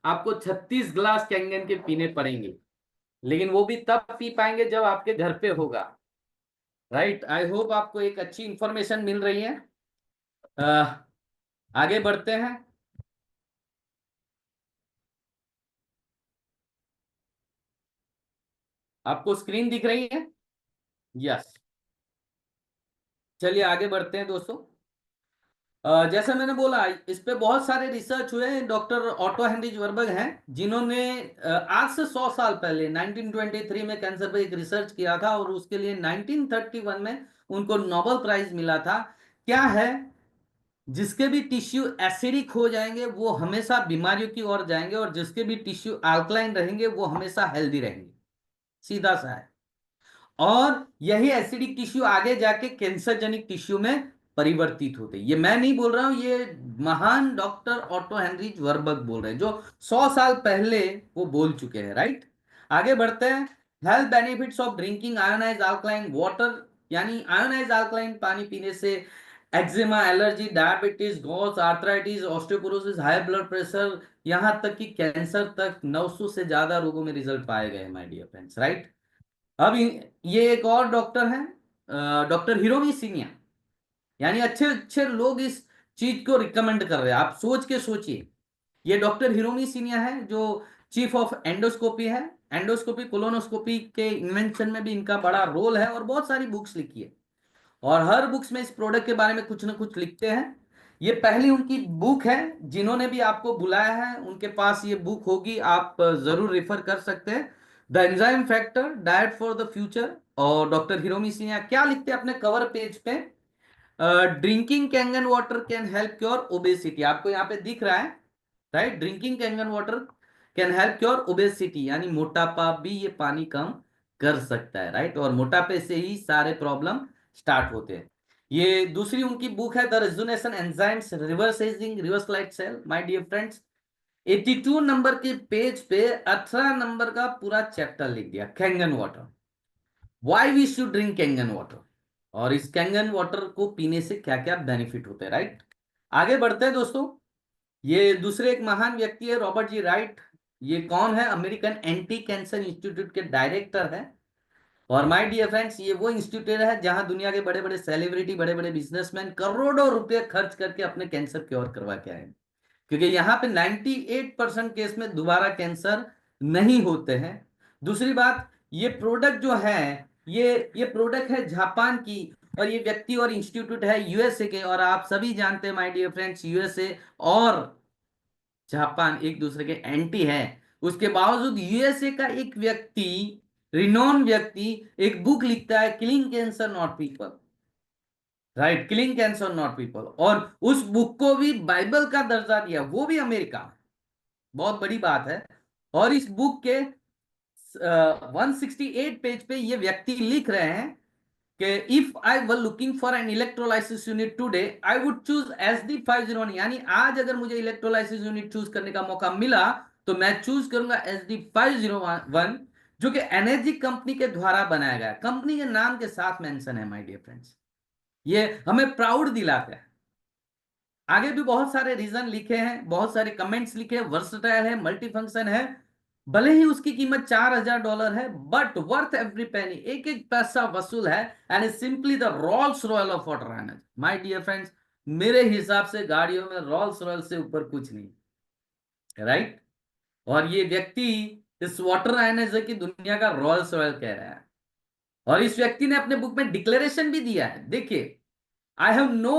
आपको 36 ग्लास कैंगन के पीने पड़ेंगे, लेकिन वो भी तब पी पाएंगे जब आपके घर पे होगा। राइट। आई होप आपको एक अच्छी इंफॉर्मेशन मिल रही है। अ, आगे बढ़ते हैं। आपको स्क्रीन दिख रही है, यस। चलिए आगे बढ़ते हैं दोस्तों। जैसे मैंने बोला, इस पे बहुत सारे रिसर्च हुए हैं। डॉक्टर ऑटो हेनरिच वर्बर्ग हैं जिन्होंने आज से 100 साल पहले 1923 में कैंसर पे एक रिसर्च किया था, और उसके लिए 1931 में उनको नोबेल प्राइज मिला था। क्या है, जिसके भी टिश्यू एसिडिक हो जाएंगे वो हमेशा बीमारियों की ओर जाएंगे, और जिसके भी टिश्यू अल्कलाइन रहेंगे वो हमेशा हेल्दी रहेंगे। सीधा सा है। और यही एसिडिक टिश्यू आगे जाके कैंसर जनिक टिश्यू में परिवर्तित होते हैं। ये मैं नहीं बोल रहा हूं, ये महान डॉक्टर ऑटो हेनरिच वर्बर्ग बोल रहे हैं, जो 100 साल पहले वो बोल चुके हैं। राइट, आगे बढ़ते हैं। Health benefits of drinking ionize alkaline water, यानी आयोनाइज अल्कलाइन पानी पीने से eczema, allergy, diabetes, gas, arthritis, osteoporosis, high blood pressure, यहां तक कि कैंसर तक 900 से ज्यादा रोगों में रिजल्ट पाए गए माय डियर फ्रेंड्स। राइट, अब ये एक और डॉक्टर हैं, डॉक्टर हिरोमी सिनिया। यानी अच्छे अच्छे लोग इस चीज को रिकमेंड कर रहे हैं। आप सोच के सोचिए, ये डॉक्टर हिरोमी सिनिया है जो चीफ ऑफ एंडोस्कोपी है। एंडोस्कोपी कोलोनोस्कोपी के इन्वेंशन में भी इनका बड़ा रोल है, और बहुत सारी बुक्स लिखी है, और हर बुक्स में इस प्रोडक्ट के बारे में कुछ ना कुछ लिखते हैं। ये पहली उनकी बुक है। जिन्होंने भी आपको बुलाया है उनके पास ये बुक होगी, आप जरूर रेफर कर सकते हैं। The enzyme factor, diet for the future. और डॉक्टर हिरोमी सिन्हा क्या लिखते हैं अपने कवर पेज पे? Drinking Kangen water can help cure obesity, आपको यहाँ पे दिख रहा है। Right, drinking Kangen water can help cure obesity, यानी मोटापा भी ये पानी कम कर सकता है। राइट, और मोटापे से ही सारे प्रॉब्लम स्टार्ट होते हैं। ये दूसरी उनकी बुक है, the resonation enzymes reversing reversalite cell. My dear friends, 82 number के पेज पे 18 नंबर का पूरा चैप्टर लिख दिया, Kangen water, why we should drink Kangen water, और इस कैंगन वाटर को पीने से क्या क्या बेनिफिट होते हैं। राइट, आगे बढ़ते हैं दोस्तों। ये दूसरे एक महान व्यक्ति है, रॉबर्ट जी राइट। ये कौन है? अमेरिकन एंटी कैंसर इंस्टीट्यूट के डायरेक्टर है। और माय डियर फ्रेंड्स, ये वो इंस्टीट्यूट है जहां दुनिया के बड़े बड़े सेलिब्रिटी, बड़े बड़े बिजनेसमैन करोड़ों रुपए खर्च करके अपने कैंसर क्योर करवा के आए हैं। क्योंकि यहाँ पे 98% केस में दोबारा कैंसर नहीं होते हैं। दूसरी बात, ये प्रोडक्ट जो है, ये प्रोडक्ट है जापान की, और ये व्यक्ति और इंस्टीट्यूट है यूएसए के। और आप सभी जानते हैं माय डियर फ्रेंड्स, यूएसए और जापान एक दूसरे के एंटी है। उसके बावजूद यूएसए का एक व्यक्ति, रिनोन व्यक्ति, एक बुक लिखता है, killing cancer not people. Right, killing cancer not people, और उस बुक को भी बाइबल का दर्जा दिया, वो भी अमेरिका में। बहुत बड़ी बात है। और इस बुक के 168 पेज पे ये व्यक्ति लिख रहे हैं कि if I were looking for an electrolysis unit today I would choose SD501, यानी आज अगर मुझे इलेक्ट्रोलाइसिस यूनिट चूज करने का मौका मिला तो मैं चूज करूंगा SD501, जो कि एनर्जी कंपनी के द्वारा बनाया गया, कंपनी के नाम के साथ मेंशन है माय डियर फ्रेंड्स। ये हमें प्राउड दिलाता है। आगे भी बहुत सारे रीजन लिखे हैं, बहुत सारे कमेंट्स लिखे हैं, वर्सटाइल है, मल्टी फंक्शन है। भले ही उसकी कीमत $4000 है, बट वर्थ एवरी पेनी, एक एक पैसा वसूल है। And is simply the Rolls Royce of water energy. My dear friends, मेरे हिसाब से गाड़ियों में रोल्स रॉयल से ऊपर कुछ नहीं। राइट, और ये व्यक्ति इस वाटर एनर्जी की दुनिया का रोल्स रॉयल कह रहा है। और इस व्यक्ति ने अपने बुक में डिक्लेरेशन भी दिया है, देखिए, I have no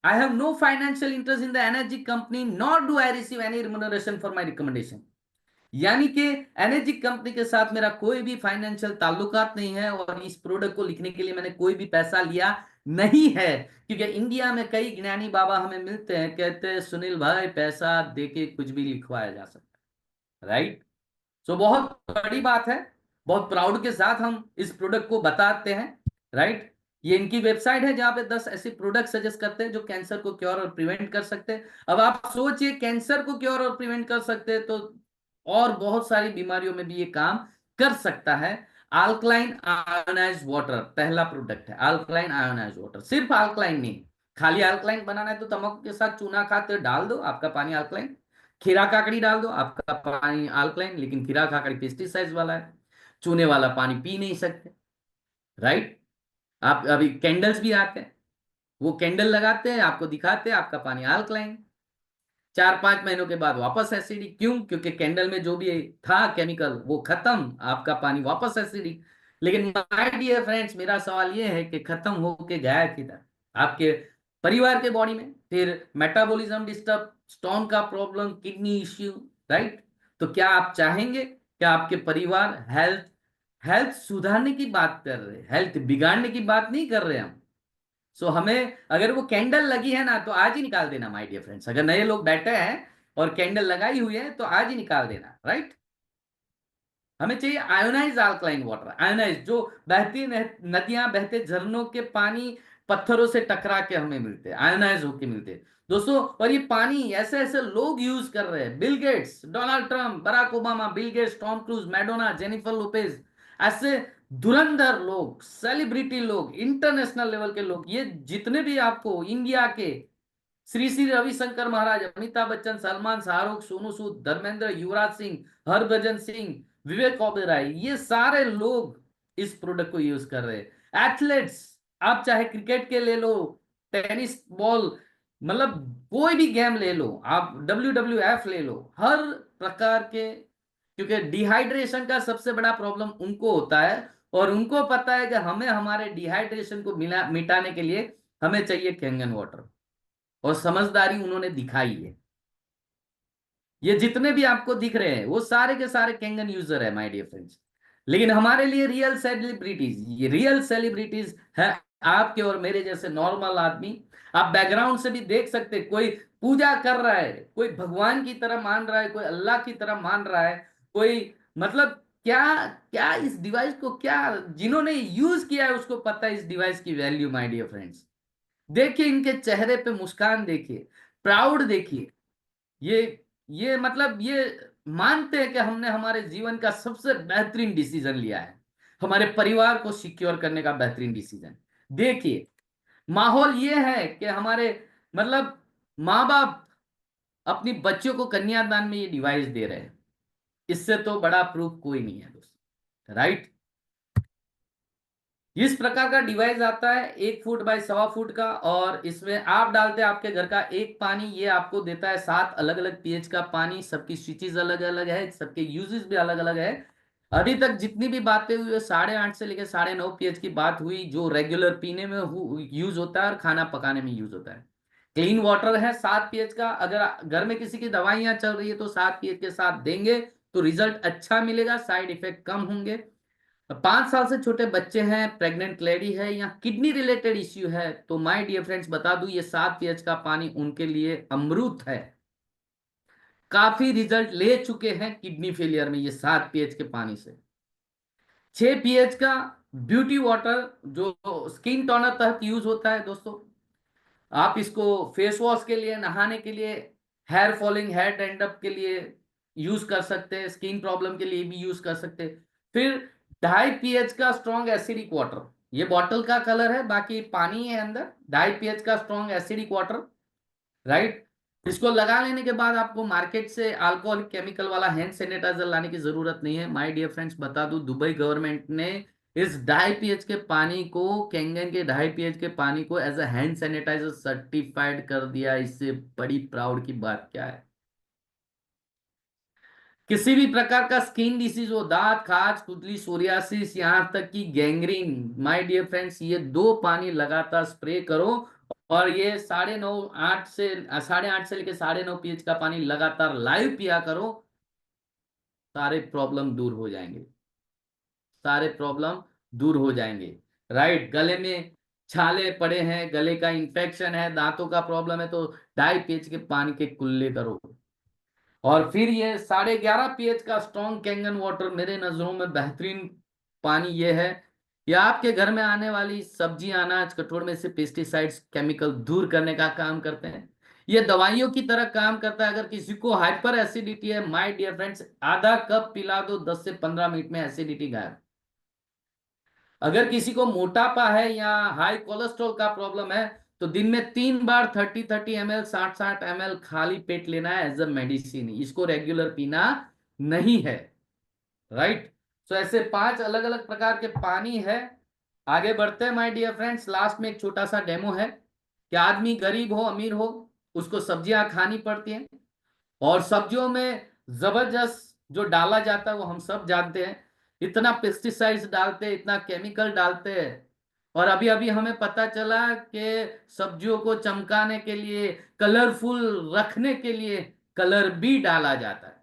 I have no financial interest in the energy company, nor do I receive any remuneration for my recommendation. यानी कि एनर्जी कंपनी के साथ मेरा कोई भी फाइनेंशियल ताल्लुकात नहीं है, और इस प्रोडक्ट को लिखने के लिए मैंने कोई भी पैसा लिया नहीं है। क्योंकि इंडिया में कई ज्ञानी बाबा हमें मिलते हैं, कहते हैं सुनील भाई पैसा देके कुछ भी लिखवाया जा सकता है। राइट, सो बहुत बड़ी बात है, बहुत प्राउड के साथ हम इस प्रोडक्ट को बताते हैं। राइट, ये इनकी वेबसाइट है जहां पे 10 ऐसे प्रोडक्ट सजेस्ट करते हैं जो कैंसर को क्योर और प्रिवेंट कर सकते हैं। अब आप सोचिए, कैंसर को क्योर और प्रिवेंट कर सकते हैं तो और बहुत सारी बीमारियों में भी ये काम कर सकता है। अल्कलाइन आयोनाइज्ड वाटर पहला प्रोडक्ट है, अल्कलाइन आयोनाइज्ड वाटर। सिर्फ अल्कलाइन नहीं, खाली अल्कलाइन बनाना है तो तंबाकू के साथ चूना खाते डाल दो, आपका पानी अल्कलाइन। खीरा काकड़ी डाल दो, आपका पानी अल्कलाइन। लेकिन खीरा काकड़ी पेस्टिसाइड्स वाला है, चूने वाला पानी पी नहीं सकते। राइट, आप अभी कैंडल्स भी आते हैं, वो कैंडल लगाते हैं, आपको दिखाते हैं आपका पानी अल्कलाइन। 4-5 महीनों के बाद वापस एसिडिक। क्यों? क्योंकि कैंडल में जो भी था केमिकल वो खत्म, आपका पानी वापस एसिडिक। लेकिन माय डियर फ्रेंड्स, मेरा सवाल ये है कि खत्म होके गया किधर? आपके परिवार के बॉडी में, फिर मेटाबॉलिज्म डिस्टर्ब, स्टोन का प्रॉब्लम, किडनी इश्यू, राइट। तो क्या आप चाहेंगे कि आपके परिवार हेल्थ हेल्थ सुधारने की बात कर रहे हैं, हेल्थ बिगाड़ने की बात नहीं कर रहे हम। सो हमें अगर वो कैंडल लगी है ना तो आज ही निकाल देना माय डियर फ्रेंड्स। अगर नए लोग बैठे हैं और कैंडल लगाई हुई है तो आज ही निकाल देना, राइट। हमें चाहिए आयोनाइज अल्कलाइन वाटर, आयोनाइज, जो बहती नदियां, बहते झरनों के पानी पत्थरों से टकरा के हमें मिलते हैं, आयोनाइज होके मिलते हैं दोस्तों। और ये पानी ऐसे ऐसे लोग यूज कर रहे हैं, Bill Gates, Donald Trump, Barack Obama, Bill Gates, Tom Cruise, Madonna, Jennifer Lopez, ऐसे धुरंधर लोग, सेलिब्रिटी लोग, इंटरनेशनल लेवल के लोग, ये जितने भी आपको इंडिया के श्री श्री रविशंकर महाराज, अमिताभ बच्चन, सलमान, शाहरुख, सोनू सूद, धर्मेंद्र, युवराज सिंह, हरभजन सिंह, विवेक ओबेरॉय, ये सारे लोग इस प्रोडक्ट को यूज कर रहे हैं। एथलेट्स, आप चाहे क्रिकेट के ले लो, टेनिस बॉल, मतलब कोई भी गेम ले लो, आप WWF ले लो, हर प्रकार के, क्योंकि डिहाइड्रेशन का सबसे बड़ा प्रॉब्लम उनको होता है और उनको पता है कि हमें हमारे डिहाइड्रेशन को मिटाने के लिए हमें चाहिए कैंगन वाटर, और समझदारी उन्होंने दिखाई है। ये जितने भी आपको दिख रहे हैं वो सारे के सारे कैंगन यूजर है माय डियर फ्रेंड्स। लेकिन हमारे लिए रियल सेलिब्रिटीज, ये रियल सेलिब्रिटीज है आपके और मेरे जैसे नॉर्मल आदमी। आप बैकग्राउंड से भी देख सकते, कोई पूजा कर रहा है, कोई भगवान की तरह मान रहा है, कोई अल्लाह की तरह मान रहा है, कोई मतलब क्या क्या इस डिवाइस को, क्या जिन्होंने यूज किया है उसको पता है इस डिवाइस की वैल्यू माय डियर फ्रेंड्स। देखिए इनके चेहरे पे मुस्कान, देखिए प्राउड, देखिए ये मतलब ये मानते हैं कि हमने हमारे जीवन का सबसे बेहतरीन डिसीजन लिया है, हमारे परिवार को सिक्योर करने का बेहतरीन डिसीजन। देखिए माहौल ये है कि हमारे मतलब माँ बाप अपनी बच्चों को कन्यादान में ये डिवाइस दे रहे हैं, इससे तो बड़ा प्रूफ कोई नहीं है दोस्तों, राइट। इस प्रकार का डिवाइस आता है 1 फुट बाय 1.25 फुट का, और इसमें आप डालते हैं आपके घर का एक पानी, ये आपको देता है 7 अलग अलग पीएच का पानी। सबकी स्विचेस अलग अलग है, सबके यूजेस भी अलग अलग है। अभी तक जितनी भी बातें हुई है 8.5 से लेकर 9.5 पीएच की बात हुई, जो रेगुलर पीने में यूज होता है और खाना पकाने में यूज होता है। क्लीन वाटर है 7 पीएच का। अगर घर में किसी की दवाइयां चल रही है तो 7 पीएच के साथ देंगे तो रिजल्ट अच्छा मिलेगा, साइड इफेक्ट कम होंगे। 5 साल से छोटे बच्चे हैं, प्रेग्नेंट लेडी है या किडनी रिलेटेड इश्यू है, तो माय डियर फ्रेंड्स बता दूं ये 7 पीएच का पानी उनके लिए अमृत है। काफी रिजल्ट ले चुके हैं किडनी फेलियर में ये 7 पीएच के पानी से। 6 पीएच का ब्यूटी वाटर जो स्किन टोनर तहत यूज होता है दोस्तों, आप इसको फेस वॉश के लिए, नहाने के लिए, हेयर फॉलिंग, हेयर डेंड्रफ के लिए यूज कर सकते हैं, स्किन प्रॉब्लम के लिए भी यूज कर सकते हैं। फिर 2.5 पीएच का स्ट्रॉन्ग एसिडिक वाटर, ये बॉटल का कलर है, बाकी पानी है अंदर। 2.5 पीएच का स्ट्रॉन्ग एसिडिक वाटर, राइट। इसको लगा लेने के बाद आपको मार्केट से अल्कोहल केमिकल वाला हैंड सैनिटाइजर लाने की जरूरत नहीं है। माय डियर फ्रेंड्स बता दूं, दुबई गवर्नमेंट ने इस 2.5 पीएच के पानी को, कैंगन के 2.5 पीएच के पानी को as a hand sanitiser certified कर दिया। इससे बड़ी प्राउड की बात क्या है। किसी भी प्रकार का स्किन डिसीज हो, दांत, खाज, खुजली, सोरियासिस, यहां तक कि गैंग्रीन, माय डियर फ्रेंड्स ये 2 पानी लगातार स्प्रे करो, और ये 8.5 से लेकर 9.5 पीएच का पानी लगातार लाइव पिया करो, सारे प्रॉब्लम दूर हो जाएंगे, सारे प्रॉब्लम दूर हो जाएंगे, राइट। गले में छाले पड़े हैं, गले का इंफेक्शन है, दांतों का प्रॉब्लम है, तो 2.5 पीएच के पानी के कुल्ले करो। और फिर ये 11.5 पीएच का स्ट्रॉन्ग कैंगन वाटर मेरे नजरों में बेहतरीन पानी ये है। ये आपके घर में आने वाली सब्जी, अनाज, कठोर में से पेस्टिसाइड्स, केमिकल दूर करने का काम करते हैं। ये दवाइयों की तरह काम करता है। अगर किसी को हाइपर एसिडिटी है माय डियर फ्रेंड्स, आधा कप पिला दो, 10 से 15 मिनट में एसिडिटी गायब। अगर किसी को मोटापा है या हाई कोलेस्ट्रॉल का प्रॉब्लम है तो दिन में 3 बार 30-30 ml, 60-60 ml खाली पेट लेना है एज अ मेडिसिन। इसको रेगुलर पीना नहीं है, राइट। सो ऐसे 5 अलग अलग प्रकार के पानी है। आगे बढ़ते हैं माय डियर फ्रेंड्स। लास्ट में एक छोटा सा डेमो है कि आदमी गरीब हो अमीर हो उसको सब्जियां खानी पड़ती हैं, और सब्जियों में जबरदस्त जो डाला जाता है वो हम सब जानते हैं। इतना पेस्टिसाइड्स डालते हैं, इतना केमिकल डालते हैं, और अभी अभी हमें पता चला कि सब्जियों को चमकाने के लिए, कलरफुल रखने के लिए कलर भी डाला जाता है।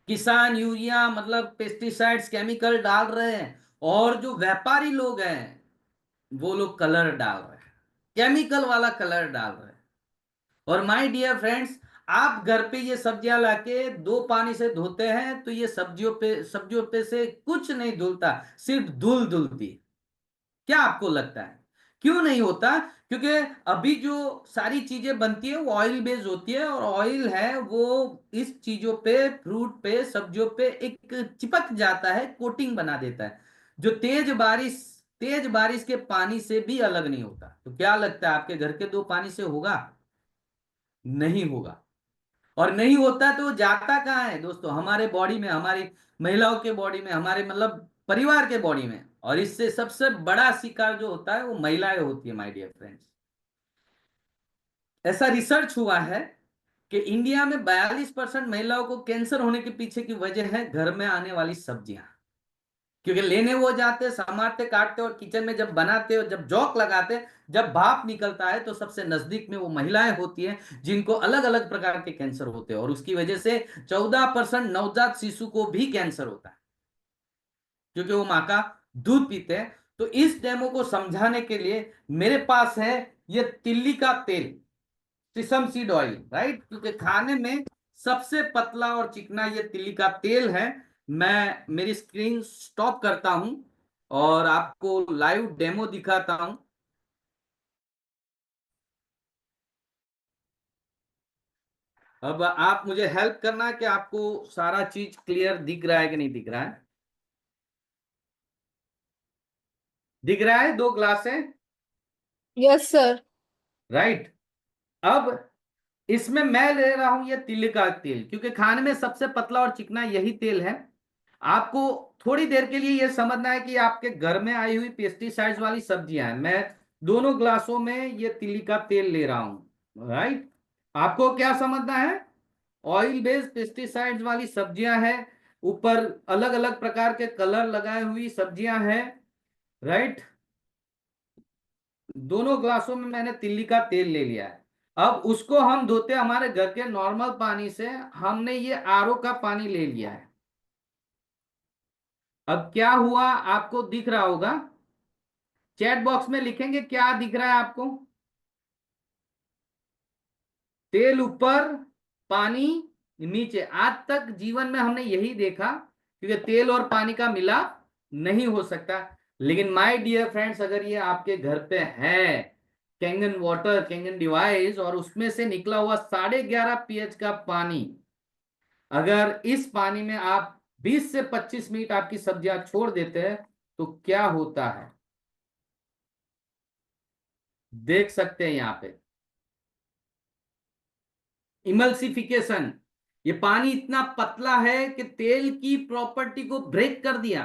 किसान यूरिया मतलब पेस्टिसाइड्स केमिकल डाल रहे हैं, और जो व्यापारी लोग हैं वो लोग कलर डाल रहे हैं, केमिकल वाला कलर डाल रहे हैं। और माय डियर फ्रेंड्स, आप घर पे ये सब्जियां लाके दो पानी से धोते हैं तो ये सब्जियों पे से कुछ नहीं धुलता, सिर्फ धूल धुलती है। क्या आपको लगता है क्यों नहीं होता? क्योंकि अभी जो सारी चीजें बनती है वो ऑयल बेस्ड होती है, और ऑयल है वो इस चीजों पे, फ्रूट पे, सब्जियों पे एक चिपक जाता है, कोटिंग बना देता है, जो तेज बारिश के पानी से भी अलग नहीं होता। तो क्या लगता है आपके घर के दो पानी से होगा? नहीं होगा। और नहीं होता तो वो जाता कहाँ है दोस्तों? हमारे बॉडी में, हमारी महिलाओं के बॉडी में, हमारे मतलब परिवार के बॉडी में। और इससे सबसे बड़ा शिकार जो होता है वो महिलाएं होती है, माय डियर फ्रेंड्स। ऐसा रिसर्च हुआ है कि इंडिया में 42% महिलाओं को कैंसर होने के पीछे की वजह है घर में आने वाली सब्जियां। क्योंकि लेने वो जाते, समारते, काटते, और किचन में जब बनाते और जब जौक लगाते, जब भाप निकलता है तो सबसे नजदीक में वो महिलाएं होती हैं जिनको अलग अलग प्रकार के कैंसर होते हैं, और उसकी वजह से 14% नवजात शिशु को भी कैंसर होता है, क्योंकि वो माँ का दूध पीते हैं। तो इस डेमो को समझाने के लिए मेरे पास है ये तिल्ली का तेल, सिसम सीड ऑयल, राइट? क्योंकि खाने में सबसे पतला और चिकना ये तिल्ली का तेल है। मैं मेरी स्क्रीन स्टॉप करता हूं और आपको लाइव डेमो दिखाता हूं। अब आप मुझे हेल्प करना कि आपको सारा चीज क्लियर दिख रहा है कि नहीं दिख रहा है। दिख रहा है? दो ग्लास है, यस सर। राइट? अब इसमें मैं ले रहा हूं ये तिल का तेल, क्योंकि खाने में सबसे पतला और चिकना यही तेल है। आपको थोड़ी देर के लिए यह समझना है कि आपके घर में आई हुई पेस्टिसाइड्स वाली सब्जियां हैं। मैं दोनों ग्लासों में ये तिली का तेल ले रहा हूं, राइट? आपको क्या समझना है? ऑयल बेस्ड पेस्टिसाइड्स वाली सब्जियां हैं, ऊपर अलग अलग प्रकार के कलर लगाए हुई सब्जियां हैं, राइट? दोनों ग्लासों में मैंने तिल्ली का तेल ले लिया है। अब उसको हम धोते हमारे घर के नॉर्मल पानी से, हमने ये आरओ का पानी ले लिया है। अब क्या हुआ आपको दिख रहा होगा, चैट बॉक्स में लिखेंगे क्या दिख रहा है आपको। तेल ऊपर, पानी नीचे। आज तक जीवन में हमने यही देखा, क्योंकि तेल और पानी का मिलाप नहीं हो सकता। लेकिन माय डियर फ्रेंड्स, अगर ये आपके घर पे है कैंगन वाटर, कैंगन डिवाइस, और उसमें से निकला हुआ 11.5 pH का पानी, अगर इस पानी में आप 20 से 25 मिनट आपकी सब्जियां छोड़ देते हैं तो क्या होता है देख सकते हैं यहां पे। इमल्सिफिकेशन, ये पानी इतना पतला है कि तेल की प्रॉपर्टी को ब्रेक कर दिया,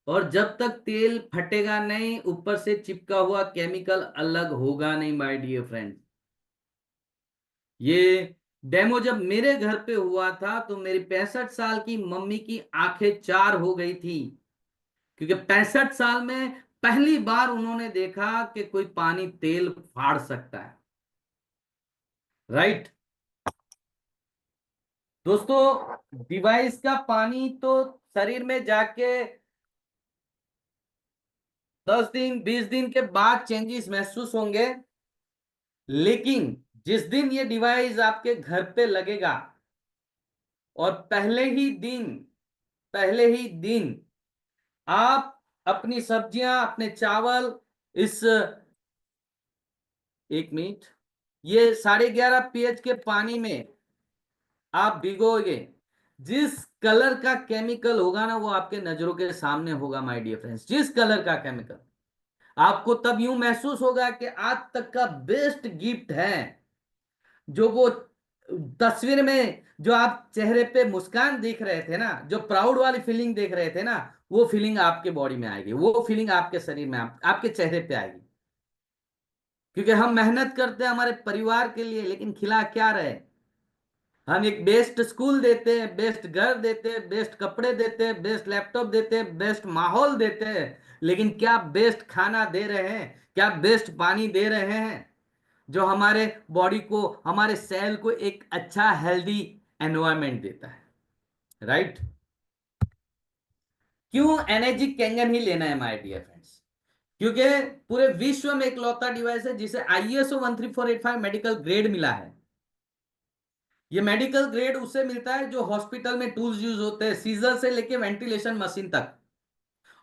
और जब तक तेल फटेगा नहीं, ऊपर से चिपका हुआ केमिकल अलग होगा नहीं, माय डियर फ्रेंड। ये डेमो जब मेरे घर पे हुआ था तो मेरी 65 साल की मम्मी की आंखें चार हो गई थी, क्योंकि 65 साल में पहली बार उन्होंने देखा कि कोई पानी तेल फाड़ सकता है, राइट? दोस्तों, डिवाइस का पानी तो शरीर में जाके 10 दिन 20 दिन के बाद चेंजेस महसूस होंगे, लेकिन जिस दिन ये डिवाइस आपके घर पे लगेगा और पहले ही दिन आप अपनी सब्जियां, अपने चावल, इस, एक मिनट, ये 11.5 pH के पानी में आप भिगोगे, जिस कलर का केमिकल होगा ना वो आपके नजरों के सामने होगा, माय डियर फ्रेंड्स। जिस कलर का केमिकल, आपको तब यूं महसूस होगा कि आज तक का बेस्ट गिफ्ट है। जो वो तस्वीर में जो आप चेहरे पे मुस्कान देख रहे थे ना, जो प्राउड वाली फीलिंग देख रहे थे ना, वो फीलिंग आपके बॉडी में आएगी, वो फीलिंग आपके शरीर में, आपके चेहरे पे आएगी। क्योंकि हम मेहनत करते हैं हमारे परिवार के लिए, लेकिन खिला क्या रहे? हम एक बेस्ट स्कूल देते हैं, बेस्ट घर देते हैं, बेस्ट कपड़े देते हैं, बेस्ट लैपटॉप देते हैं, बेस्ट माहौल देते हैं, लेकिन क्या बेस्ट खाना दे रहे हैं? क्या बेस्ट पानी दे रहे हैं जो हमारे बॉडी को, हमारे सेल को एक अच्छा हेल्दी एनवायरनमेंट देता है? राइट? क्यों एनर्जी कैंगन ही लेना है माय डियर फ्रेंड्स? क्योंकि पूरे विश्व में इकलौता डिवाइस है जिसे ISO 13485 मेडिकल ग्रेड मिला है। ये मेडिकल ग्रेड उससे मिलता है जो हॉस्पिटल में टूल्स यूज होते हैं, सीजर से लेके वेंटिलेशन मशीन तक।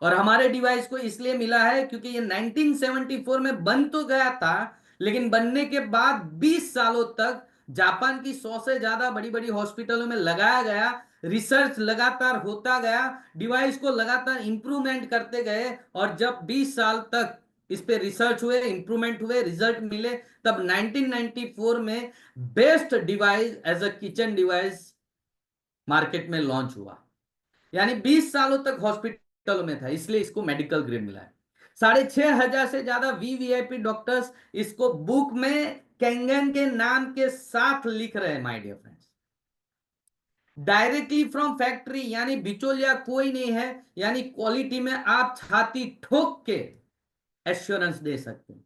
और हमारे डिवाइस को इसलिए मिला है क्योंकि ये 1974 में बन तो गया था, लेकिन बनने के बाद 20 सालों तक जापान की 100 से ज्यादा बड़ी बड़ी हॉस्पिटलों में लगाया गया। रिसर्च लगातार होता गया, डिवाइस को लगातार इंप्रूवमेंट करते गए, और जब 20 साल तक इस पे रिसर्च हुए, इंप्रूवमेंट हुए, रिजल्ट मिले, तब 1994 में best device as a kitchen device market में लॉन्च हुआ। यानी 20 सालों तक हॉस्पिटलों में था, इसलिए इसको मेडिकल ग्रेड मिला है। 6,500 से ज्यादा VVIP डॉक्टर्स इसको बुक में कैंगन के नाम के साथ लिख रहे हैं my dear friends. Directly from factory, यानी बिचौलिया कोई नहीं है, यानी क्वालिटी में आप छाती ठोक के एश्योरेंस दे सकते हैं।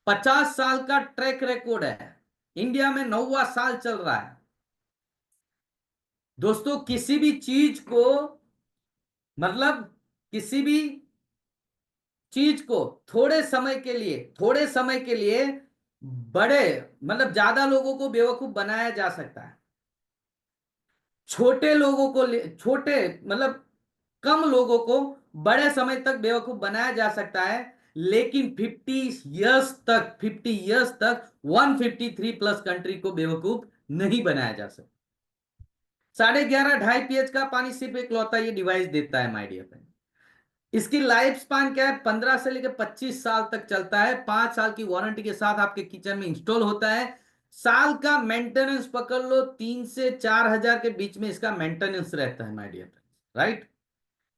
50 साल का ट्रैक रिकॉर्ड है, इंडिया में 9वां साल चल रहा है। दोस्तों, किसी भी चीज को, मतलब किसी भी चीज को थोड़े समय के लिए बड़े, मतलब ज्यादा लोगों को बेवकूफ बनाया जा सकता है। छोटे लोगों को, छोटे मतलब कम लोगों को बड़े समय तक बेवकूफ बनाया जा सकता है, लेकिन 50 इयर्स तक 153 प्लस कंट्री को बेवकूफ नहीं बनाया जा सकता। 11.5 2.5 pH का पानी सिर्फ इकलौता ये डिवाइस देता है माय डियर फ्रेंड। इसकी लाइफ स्पान क्या है? 15 से लेकर 25 साल तक चलता है। 5 साल की वारंटी के साथ आपके किचन में इंस्टॉल होता है। साल का मेंटेनेंस पकड़ लो 3 से 4,000 के बीच में इसका मेंटेनेंस रहता है माय डियर फ्रेंड्स। राइट?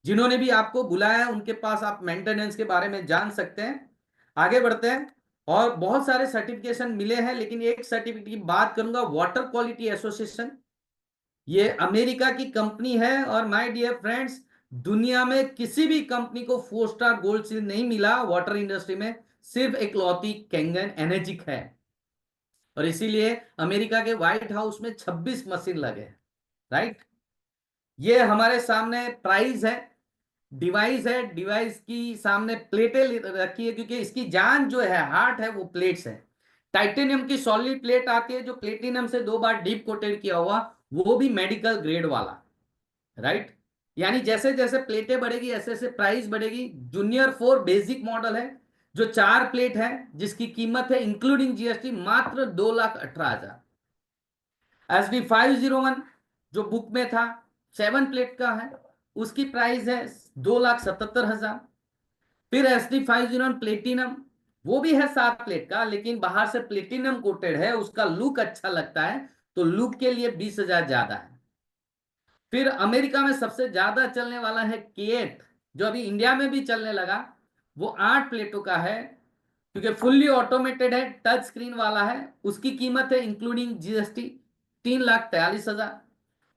जिन्होंने भी आपको बुलाया है उनके पास आप मेंटेनेंस के बारे में जान सकते हैं। आगे बढ़ते हैं। और बहुत सारे सर्टिफिकेशन मिले हैं, लेकिन एक सर्टिफिकेट की बात करूंगा, वाटर क्वालिटी एसोसिएशन। ये अमेरिका की कंपनी है, और माय डियर फ्रेंड्स, दुनिया में किसी भी कंपनी को 4 स्टार गोल्ड सील नहीं मिला वाटर इंडस्ट्री में, सिर्फ इकलौती कैंगन एनर्जिक है। और इसीलिए अमेरिका के व्हाइट हाउस में 26 मशीन लगे हैं। राइट? ये हमारे सामने प्राइस है, डिवाइस है, डिवाइस की सामने प्लेटें रखी है, क्योंकि इसकी जान जो है, हार्ट है, वो प्लेट्स है। टाइटेनियम की सॉलिड प्लेट आती है जो प्लेटिनम से 2 बार डीप कोटेड किया हुआ, वो भी मेडिकल ग्रेड वाला। राइट? यानी जैसे जैसे प्लेटें बढ़ेगी ऐसे ऐसे प्राइस बढ़ेगी। जूनियर 4 बेसिक मॉडल है जो 4 प्लेट है, जिसकी कीमत है इंक्लूडिंग GST मात्र 2,18,000। SD501 जो बुक में था 7 प्लेट का है, उसकी प्राइस है 2,77,000। फिर SD501 प्लेटिनम, वो भी है 7 प्लेट का, लेकिन बाहर से प्लेटिनम कोटेड है, उसका लुक अच्छा लगता है, तो लुक के लिए 20,000 ज्यादा है। फिर अमेरिका में सबसे ज्यादा चलने वाला है K8, जो अभी इंडिया में भी चलने लगा। वो 8 प्लेटों का है, क्योंकि फुल्ली ऑटोमेटेड है, टच स्क्रीन वाला है। उसकी कीमत है इंक्लूडिंग GST 3,43,000।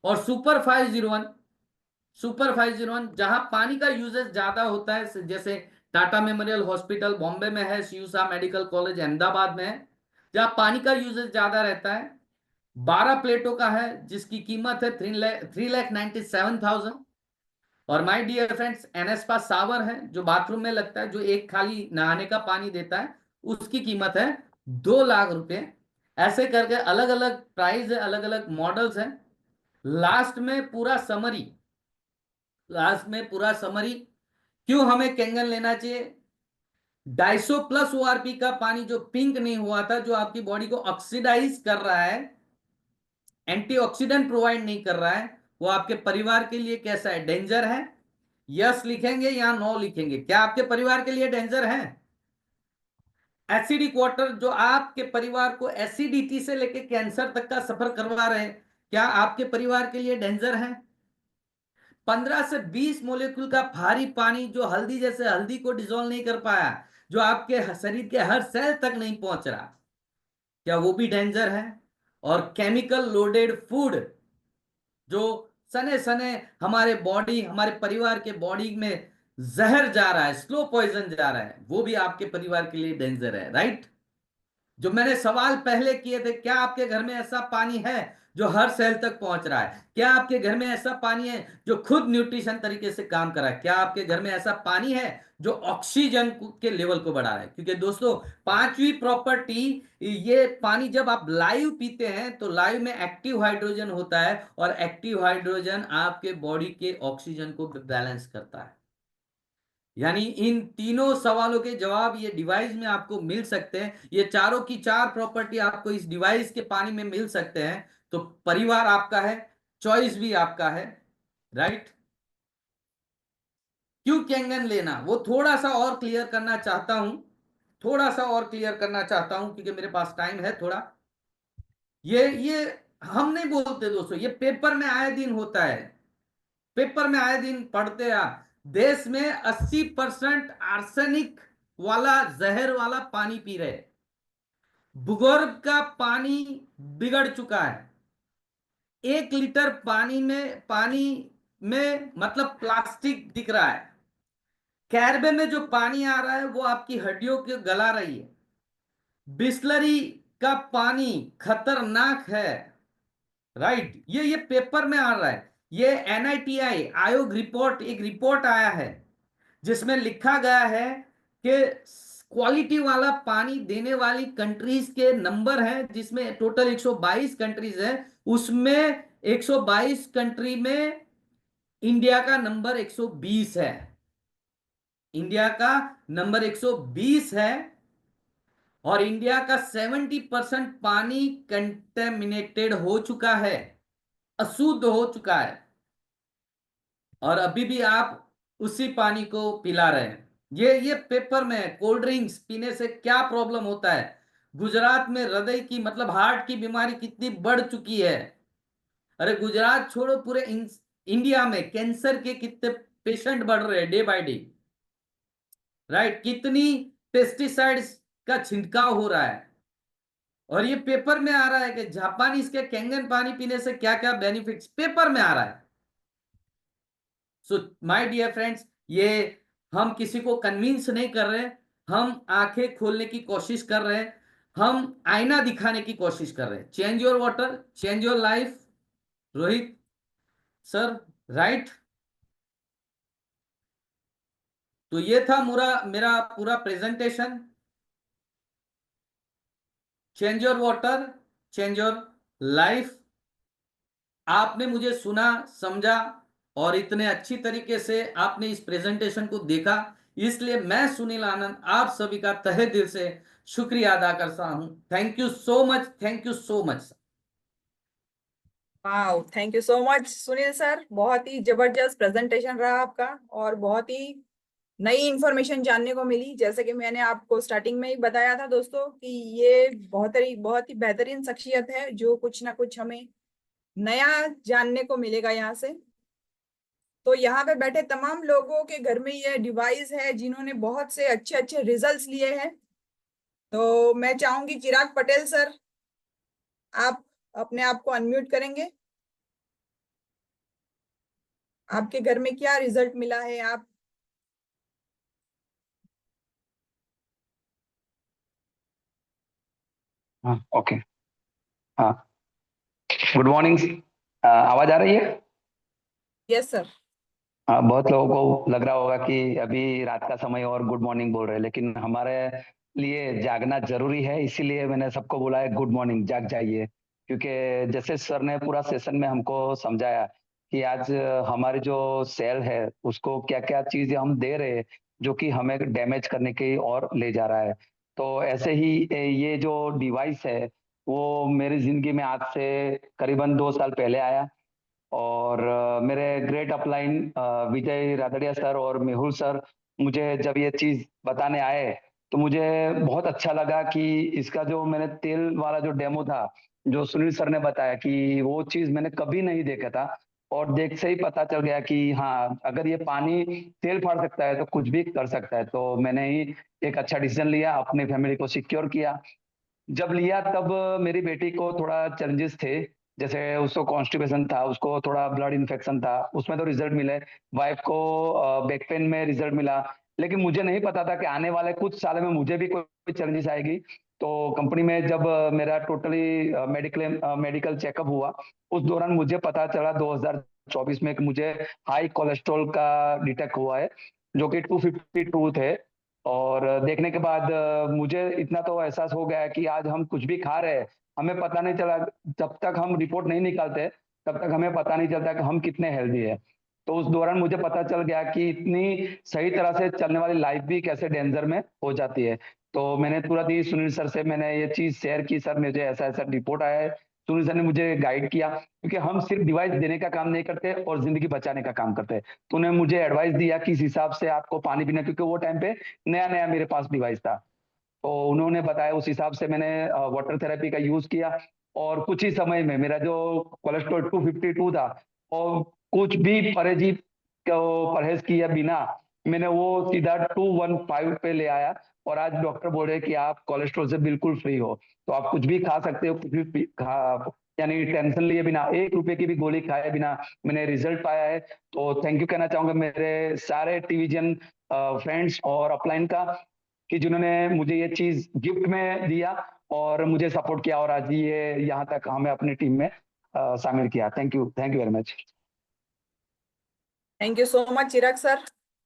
और सुपर 501 जहां पानी का यूजेस ज्यादा होता है, जैसे टाटा मेमोरियल हॉस्पिटल बॉम्बे में है, सीयूसा मेडिकल कॉलेज अहमदाबाद में है, जहां पानी का यूजेस ज्यादा रहता है, 12 प्लेटों का है, जिसकी कीमत है 3,97,000। और माय डियर फ्रेंड्स, एनेस्पा सावर है जो बाथरूम में लगता है, जो एक खाली नहाने का पानी देता है, उसकी कीमत है 2,00,000 रुपए। ऐसे करके अलग अलग प्राइस है, अलग अलग मॉडल्स हैं। लास्ट में पूरा समरी क्यों हमें कैंगन लेना चाहिए। 250 प्लस ORP का पानी जो पिंक नहीं हुआ था, जो आपकी बॉडी को ऑक्सीडाइज कर रहा है, एंटीऑक्सीडेंट प्रोवाइड नहीं कर रहा है, वो आपके परिवार के लिए कैसा है? डेंजर है? यस लिखेंगे या नो लिखेंगे? क्या आपके परिवार के लिए डेंजर है? एसिडिक वाटर जो आपके परिवार को एसिडिटी से लेकर कैंसर तक का सफर करवा रहे हैं, क्या आपके परिवार के लिए डेंजर है? 15 से 20 मोलिक्यूल का भारी पानी जो हल्दी जैसे हल्दी को डिसॉल्व नहीं कर पाया, जो आपके शरीर के हर सेल तक नहीं पहुंच रहा, क्या वो भी डेंजर है? और केमिकल लोडेड फूड जो सने सने हमारे बॉडी, हमारे परिवार के बॉडी में जहर जा रहा है, स्लो पॉइजन जा रहा है, वो भी आपके परिवार के लिए डेंजर है, राइट? जो मैंने सवाल पहले किए थे, क्या आपके घर में ऐसा पानी है जो हर सेल तक पहुंच रहा है? क्या आपके घर में ऐसा पानी है जो खुद न्यूट्रिशन तरीके से काम कर रहा है? क्या आपके घर में ऐसा पानी है जो ऑक्सीजन के लेवल को बढ़ा रहा है? क्योंकि दोस्तों, पांचवी प्रॉपर्टी, ये पानी जब आप लाइव पीते हैं तो लाइव में एक्टिव हाइड्रोजन होता है, और एक्टिव हाइड्रोजन आपके बॉडी के ऑक्सीजन को बैलेंस करता है। यानी इन तीनों सवालों के जवाब ये डिवाइस में आपको मिल सकते हैं। ये चारों की चार प्रॉपर्टी आपको इस डिवाइस के पानी में मिल सकते हैं। तो परिवार आपका है, चॉइस भी आपका है, राइट? क्यों कैंगन लेना, वो थोड़ा सा और क्लियर करना चाहता हूं, थोड़ा सा और क्लियर करना चाहता हूं, क्योंकि मेरे पास टाइम है थोड़ा। ये हम नहीं बोलते दोस्तों, ये पेपर में आए दिन होता है, पेपर में आए दिन पढ़ते हैं आप। देश में 80% आर्सेनिक वाला, जहर वाला पानी पी रहे। भूगर्भ का पानी बिगड़ चुका है। 1 लीटर पानी में मतलब प्लास्टिक दिख रहा है। कैरबे में जो पानी आ रहा है वो आपकी हड्डियों को गला रही है। बिस्लरी का पानी खतरनाक है, राइट? ये पेपर में आ रहा है। ये NITI आयोग रिपोर्ट, एक रिपोर्ट आया है जिसमें लिखा गया है कि क्वालिटी वाला पानी देने वाली कंट्रीज के नंबर हैं, जिसमें टोटल 122 कंट्रीज है, उसमें 122 कंट्री में इंडिया का नंबर 120 है। इंडिया का नंबर 120 है, और इंडिया का 70% पानी कंटेमिनेटेड हो चुका है, अशुद्ध हो चुका है, और अभी भी आप उसी पानी को पिला रहे हैं। ये पेपर में है। कोल्ड ड्रिंक्स पीने से क्या प्रॉब्लम होता है? गुजरात में हृदय की मतलब हार्ट की बीमारी कितनी बढ़ चुकी है। अरे गुजरात छोड़ो, पूरे इंडिया में कैंसर के कितने पेशेंट बढ़ रहे हैं डे बाय डे, राइट? कितनी पेस्टिसाइड्स का छिड़काव हो रहा है। और ये पेपर में आ रहा है कि जापानीज के कैंगन पानी पीने से क्या क्या बेनिफिट्स, पेपर में आ रहा है। सो माय डियर फ्रेंड्स, ये हम किसी को कन्विंस नहीं कर रहे, हम आंखें खोलने की कोशिश कर रहे हैं, हम आईना दिखाने की कोशिश कर रहे हैं। Change your water, change your life. Rohit sir, right? तो ये था मेरा पूरा presentation. Change your water, change your life. आपने मुझे सुना, समझा, और इतने अच्छी तरीके से आपने इस प्रेजेंटेशन को देखा, इसलिए मैं सुनील आनंद आप सभी का तहे दिल से शुक्रिया अदा करता हूं। Thank you so much, thank you so much. Wow, thank you so much Sunil sir, बहुत ही जबरदस्त प्रेजेंटेशन रहा आपका, और बहुत ही नई इंफॉर्मेशन जानने को मिली। जैसे कि मैंने आपको स्टार्टिंग में ही बताया था दोस्तों कि ये बहुत ही बेहतरीन शख्सियत है, जो कुछ ना कुछ हमें नया जानने को मिलेगा यहाँ से। तो यहाँ पे बैठे तमाम लोगों के घर में ये डिवाइस है जिन्होंने बहुत से अच्छे अच्छे रिजल्ट्स लिए हैं। तो मैं चाहूंगी चिराग पटेल सर, आप अपने आप को अनम्यूट करेंगे। आपके घर में क्या रिजल्ट मिला है? आप हाँ, ओके। हाँ, गुड मॉर्निंग। आवाज आ रही है? Yes sir. बहुत लोगों को लग रहा होगा कि अभी रात का समय और गुड मॉर्निंग बोल रहे हैं, लेकिन हमारे लिए जागना जरूरी है, इसीलिए मैंने सबको बोला है गुड मॉर्निंग, जाग जाइए। क्योंकि जैसे सर ने पूरा सेशन में हमको समझाया कि आज हमारे जो सेल है उसको क्या क्या चीजें हम दे रहे हैं जो कि हमें डैमेज करने की और ले जा रहा है। तो ऐसे ही ये जो डिवाइस है वो मेरी जिंदगी में आज से करीबन 2 साल पहले आया। और मेरे ग्रेट अपलाइन विजय रादड़िया सर और मेहुल सर मुझे जब ये चीज बताने आए तो मुझे बहुत अच्छा लगा कि इसका जो मैंने तेल वाला जो डेमो था जो सुनील सर ने बताया कि वो चीज मैंने कभी नहीं देखा था, और देख से ही पता चल गया कि हाँ, अगर ये पानी तेल फाड़ सकता है तो कुछ भी कर सकता है। तो मैंने ही एक अच्छा डिसीजन लिया, अपनी फैमिली को सिक्योर किया। जब लिया तब मेरी बेटी को थोड़ा चैलेंजेस थे, जैसे उसको कॉन्स्टिपेशन था, उसको थोड़ा ब्लड इन्फेक्शन था, उसमें तो रिजल्ट मिले। वाइफ को बैक पेन में रिजल्ट मिला। लेकिन मुझे नहीं पता था कि आने वाले कुछ साल में मुझे भी कोई चैलेंजेस आएगी। तो कंपनी में जब मेरा टोटली मेडिकल चेकअप हुआ, उस दौरान मुझे पता चला 2024 में कि मुझे हाई कोलेस्ट्रॉल का डिटेक्ट हुआ है, जो कि 252 थे। और देखने के बाद मुझे इतना तो एहसास हो गया कि आज हम कुछ भी खा रहे हैं, हमें पता नहीं चला। जब तक हम रिपोर्ट नहीं निकालते तब तक हमें पता नहीं चलता कि हम कितने हेल्दी है। तो उस दौरान मुझे पता चल गया कि इतनी सही तरह से चलने वाली लाइफ भी कैसे डेंजर में हो जाती है। तो मैंने तुरंत ही सुनील सर से मैंने ये चीज शेयर की, सर मुझे ऐसा ऐसा रिपोर्ट आया है। सुनील सर ने मुझे गाइड किया, क्योंकि हम सिर्फ डिवाइस देने का काम नहीं करते और जिंदगी बचाने का काम करते हैं। तो उन्होंने मुझे एडवाइस दिया कि इस हिसाब से आपको पानी पीना, क्योंकि वो टाइम पे नया नया मेरे पास डिवाइस था। तो उन्होंने बताया, उस हिसाब से मैंने वाटर थेरेपी का यूज किया। और कुछ ही समय में मेरा जो कोलेस्ट्रॉल 252 था, और कुछ भी परहेज किया बिना मैंने वो सीधा 215 पे ले आया। और आज डॉक्टर बोल रहे हैं कि आप कोलेस्ट्रॉल से बिल्कुल फ्री हो। तो आप कुछ भी खा सकते हो, कुछ भी यानी टेंशन लिए बिना, 1 रुपए की भी गोली खाए बिना मैंने रिजल्ट पाया है। तो थैंक यू कहना चाहूंगा मेरे सारे टीवीजन फ्रेंड्स और अपलाइन का, कि जिन्होंने मुझे ये चीज गिफ्ट में दिया और मुझे सपोर्ट किया, और आज ये यहाँ तक हमें अपनी टीम में शामिल किया। Thank you very much. Thank you so much Chirag sir,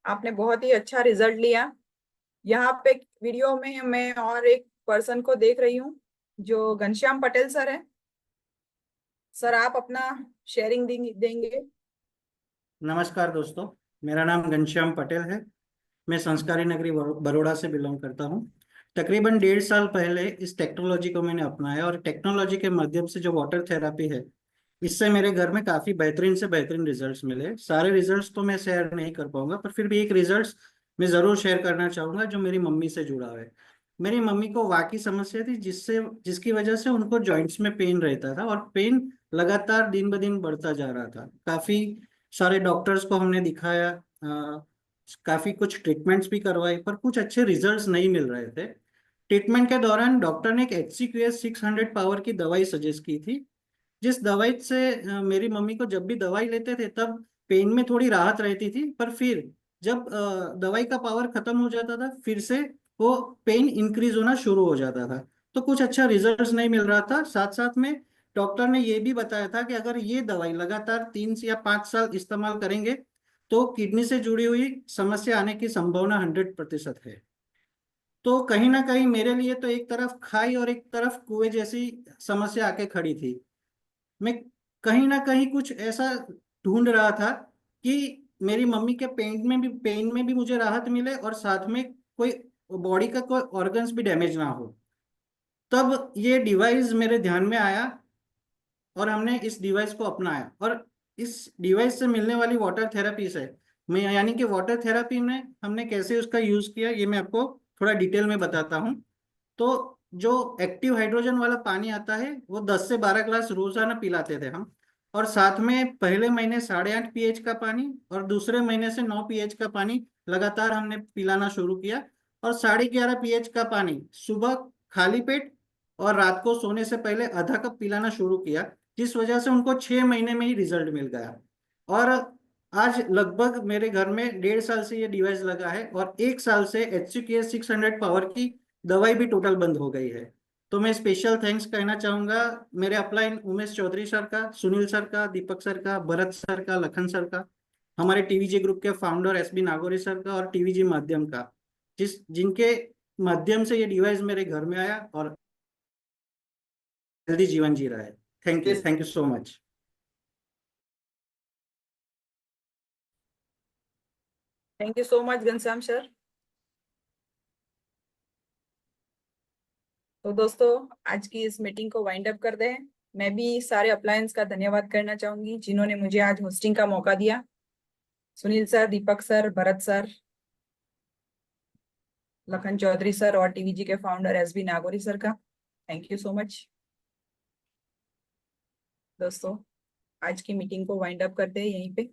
आपने बहुत ही अच्छा रिजल्ट लिया। यहाँ पे वीडियो में मैं और एक पर्सन को देख रही हूँ जो घनश्याम पटेल सर है। सर आप अपना शेयरिंग देंगे। नमस्कार दोस्तों, मेरा नाम घनश्याम पटेल है। मैं संस्कारी नगरी बड़ौदा से बिलोंग करता हूँ। तकरीबन 1.5 साल पहले इस टेक्नोलॉजी को मैंने अपनाया, और टेक्नोलॉजी के माध्यम से जो वाटर थेरेपी है, इससे मेरे घर में काफ़ी बेहतरीन से बेहतरीन रिजल्ट्स मिले। सारे रिजल्ट्स तो मैं शेयर नहीं कर पाऊंगा, पर फिर भी एक रिजल्ट्स मैं ज़रूर शेयर करना चाहूँगा जो मेरी मम्मी से जुड़ा है। मेरी मम्मी को वाकई समस्या थी, जिसकी वजह से उनको जॉइंट्स में पेन रहता था, और पेन लगातार दिन ब दिन बढ़ता जा रहा था। काफ़ी सारे डॉक्टर्स को हमने दिखाया, काफ़ी कुछ ट्रीटमेंट्स भी करवाए, पर कुछ अच्छे रिजल्ट्स नहीं मिल रहे थे। ट्रीटमेंट के दौरान डॉक्टर ने एक HCQS 600 पावर की दवाई सजेस्ट की थी, जिस दवाई से मेरी मम्मी को जब भी दवाई लेते थे तब पेन में थोड़ी राहत रहती थी, पर फिर जब दवाई का पावर खत्म हो जाता था, फिर से वो पेन इंक्रीज होना शुरू हो जाता था। तो कुछ अच्छा रिजल्ट्स नहीं मिल रहा था। साथ साथ में डॉक्टर ने ये भी बताया था कि अगर ये दवाई लगातार 3 या 5 साल इस्तेमाल करेंगे तो किडनी से जुड़ी हुई समस्या आने की संभावना 100% है। तो कहीं ना कहीं मेरे लिए तो एक तरफ खाई और एक तरफ कुएं जैसी समस्या आके खड़ी थी। मैं कहीं ना कहीं कुछ ऐसा ढूंढ रहा था कि मेरी मम्मी के पेन में भी मुझे राहत मिले, और साथ में कोई बॉडी का कोई ऑर्गन्स भी डैमेज ना हो। तब ये डिवाइस मेरे ध्यान में आया, और हमने इस डिवाइस को अपनाया। और इस डिवाइस से मिलने वाली वाटर थेरेपी से मैं, यानी कि वाटर थेरेपी में हमने कैसे उसका यूज किया, ये मैं आपको थोड़ा डिटेल में बताता हूँ। तो जो एक्टिव हाइड्रोजन वाला पानी आता है वो 10 से 12 ग्लास रोजाना पिलाते थे हम। और साथ में पहले महीने 8.5 pH का पानी, और दूसरे महीने से 9 pH का पानी लगातार हमने पिलाना शुरू किया। और 11.5 pH का पानी सुबह खाली पेट और रात को सोने से पहले आधा कप पिलाना शुरू किया, जिस वजह से उनको 6 महीने में ही रिजल्ट मिल गया। और आज लगभग मेरे घर में 1.5 साल से ये डिवाइस लगा है, और 1 साल से HCQS 600 पावर की दवाई भी टोटल बंद हो गई है। तो मैं स्पेशल थैंक्स कहना चाहूंगा मेरे अपलाइन उमेश चौधरी सर का, सुनील सर का, दीपक सर का, भरत सर का, लखन सर का, हमारे टीवीजी ग्रुप के फाउंडर SB नागौरी सर का, और टीवीजी माध्यम का, जिनके माध्यम से ये डिवाइस मेरे घर में आया और हेल्दी जीवन जी रहा है। Thank you so much. Thank you so much Ghanshyam sir. तो दोस्तों आज की इस मीटिंग को वाइंड अप कर दें। मैं भी सारे अप्लायंस का धन्यवाद करना चाहूंगी जिन्होंने मुझे आज होस्टिंग का मौका दिया। Sunil sir, Deepak sir, Bharat sir, Lakhan Chaudhary sir और टीवीजी के फाउंडर SB नागौरी सर का थैंक यू सो मच। दोस्तों आज की मीटिंग को वाइंड अप करते हैं यहीं पे।